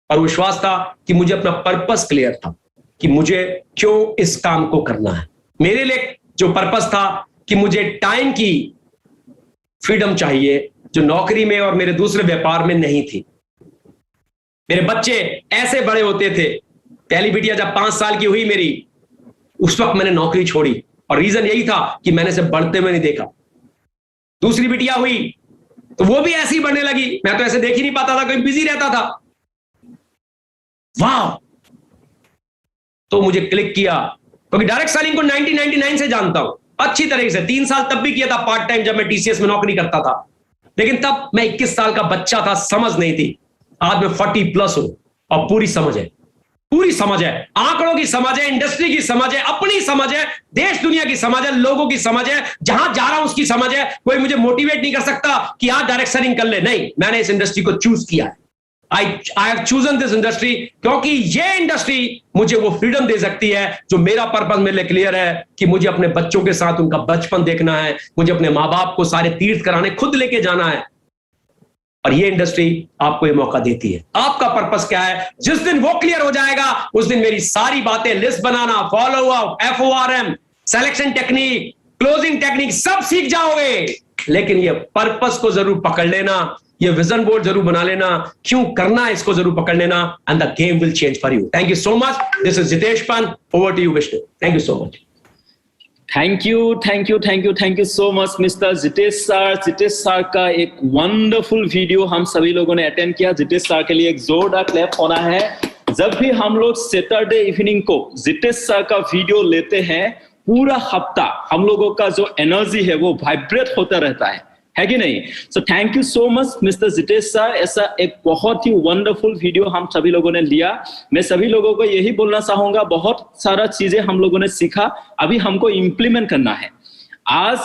और विश्वास था कि मुझे अपना पर्पस क्लियर था कि मुझे क्यों इस काम को करना है। मेरे लिए जो पर्पस था कि मुझे टाइम की फ्रीडम चाहिए, जो नौकरी में और मेरे दूसरे व्यापार में नहीं थी। मेरे बच्चे ऐसे बड़े होते थे, पहली बिटिया जब 5 साल की हुई मेरी, उस वक्त मैंने नौकरी छोड़ी, और रीजन यही था कि मैंने इसे बढ़ते हुए नहीं देखा। दूसरी बिटिया हुई तो वो भी ऐसी बढ़ने लगी, मैं तो ऐसे देख ही नहीं पाता था, कहीं बिजी रहता था। वाह, तो मुझे क्लिक किया, क्योंकि डायरेक्ट सेलिंग को 1999 से जानता हूं अच्छी तरीके से। 3 साल तब भी किया था पार्ट टाइम, जब मैं टीसीएस में नौकरी करता था, लेकिन तब मैं 21 साल का बच्चा था, समझ नहीं थी। आज मैं 40+ हूं और पूरी समझ है, पूरी समझ है। आंकड़ों की समझ है, इंडस्ट्री की समझ है, अपनी समझ है, देश दुनिया की समझ है, लोगों की समझ है, जहां जा रहा हूं उसकी समझ है। कोई मुझे मोटिवेट नहीं कर सकता कि आज डायरेक्ट सेलिंग कर ले, नहीं, मैंने इस इंडस्ट्री को चूज किया है। I have chosen this industry, क्योंकि ये इंडस्ट्री मुझे वो फ्रीडम दे सकती है जो मेरा पर्पस मेरे लिए क्लियर है कि मुझे अपने बच्चों के साथ उनका बचपन देखना है, मुझे अपने माँ बाप को सारे तीर्थ कराने खुद लेके जाना है, और ये इंडस्ट्री आपको ये मौका देती है। आपका पर्पस क्या है, जिस दिन वो क्लियर हो जाएगा, उस दिन मेरी सारी बातें, लिस्ट बनाना, follow up, FORM, selection technique, closing technique, सब सीख जाओगे। लेकिन ये पर्पस को जरूर पकड़ लेना, ये विजन बोर्ड जरूर बना लेना, क्यों करना है इसको जरूर पकड़ लेना, and the game will change for you. Thank you so much. This is Jitesh Pant, over to you Vishnu. Thank you so much. Thank you so much mister Jitesh sir. Jitesh sir का एक वंडरफुल वीडियो हम सभी लोगों ने अटेंड किया। जितेश सर के लिए एक जोरदार क्लैप होना है। जब भी हम लोग सैटरडे इवनिंग को जितेश सर का वीडियो लेते हैं, पूरा हफ्ता हम लोगों का जो एनर्जी है वो वाइब्रेट होता रहता है कि नहीं? So thank you so much mister Jitesh sir. ऐसा एक बहुत ही वंडरफुल वीडियो हम सभी लोगों ने लिया। मैं सभी लोगों को यही बोलना चाहूंगा, बहुत सारा चीजें हम लोगों ने सीखा, अभी हमको इम्प्लीमेंट करना है। आज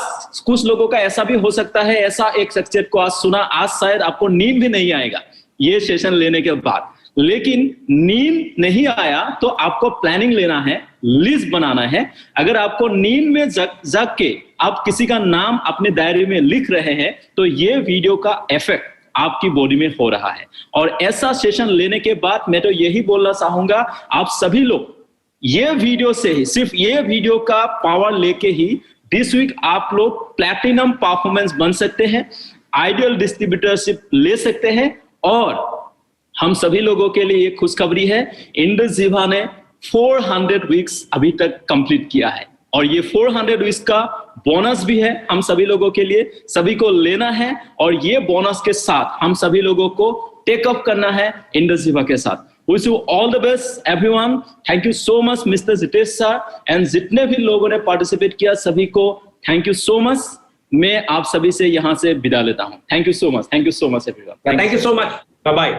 कुछ लोगों का ऐसा भी हो सकता है, ऐसा एक सब्जेक्ट को आज सुना, आज शायद आपको नींद भी नहीं आएगा ये सेशन लेने के बाद, लेकिन नींद नहीं आया तो आपको प्लानिंग लेना है, लिस्ट बनाना है। अगर आपको नींद में जग के आप किसी का नाम अपने डायरी में लिख रहे हैं, तो ये वीडियो का इफेक्ट आपकी बॉडी में हो रहा है। और ऐसा सेशन लेने के बाद मैं तो यही बोलना चाहूंगा, आप सभी लोग ये वीडियो से ही, सिर्फ ये वीडियो का पावर लेके ही दिस वीक आप लोग प्लैटिनम परफॉर्मेंस बन सकते हैं, आइडियल डिस्ट्रीब्यूटरशिप ले सकते हैं, और हम सभी लोगों के लिए ये खुशखबरी है, इंडस जीवा ने 400 वीक्स अभी तक कंप्लीट किया है और ये 400 वीक्स का बोनस भी है हम सभी लोगों के लिए, सभी को लेना है और ये बोनस के साथ हम सभी लोगों को टेक अप करना है इंडस जीवा के साथ। Wish you all the best everyone. Thank you so much Mr. Jitesh sir and जितने भी लोगों ने पार्टिसिपेट किया सभी को थैंक यू सो मच। मैं आप सभी से यहाँ से विदा लेता हूँ। Thank you so much, thank you so much everyone. Thank you so much, bye bye.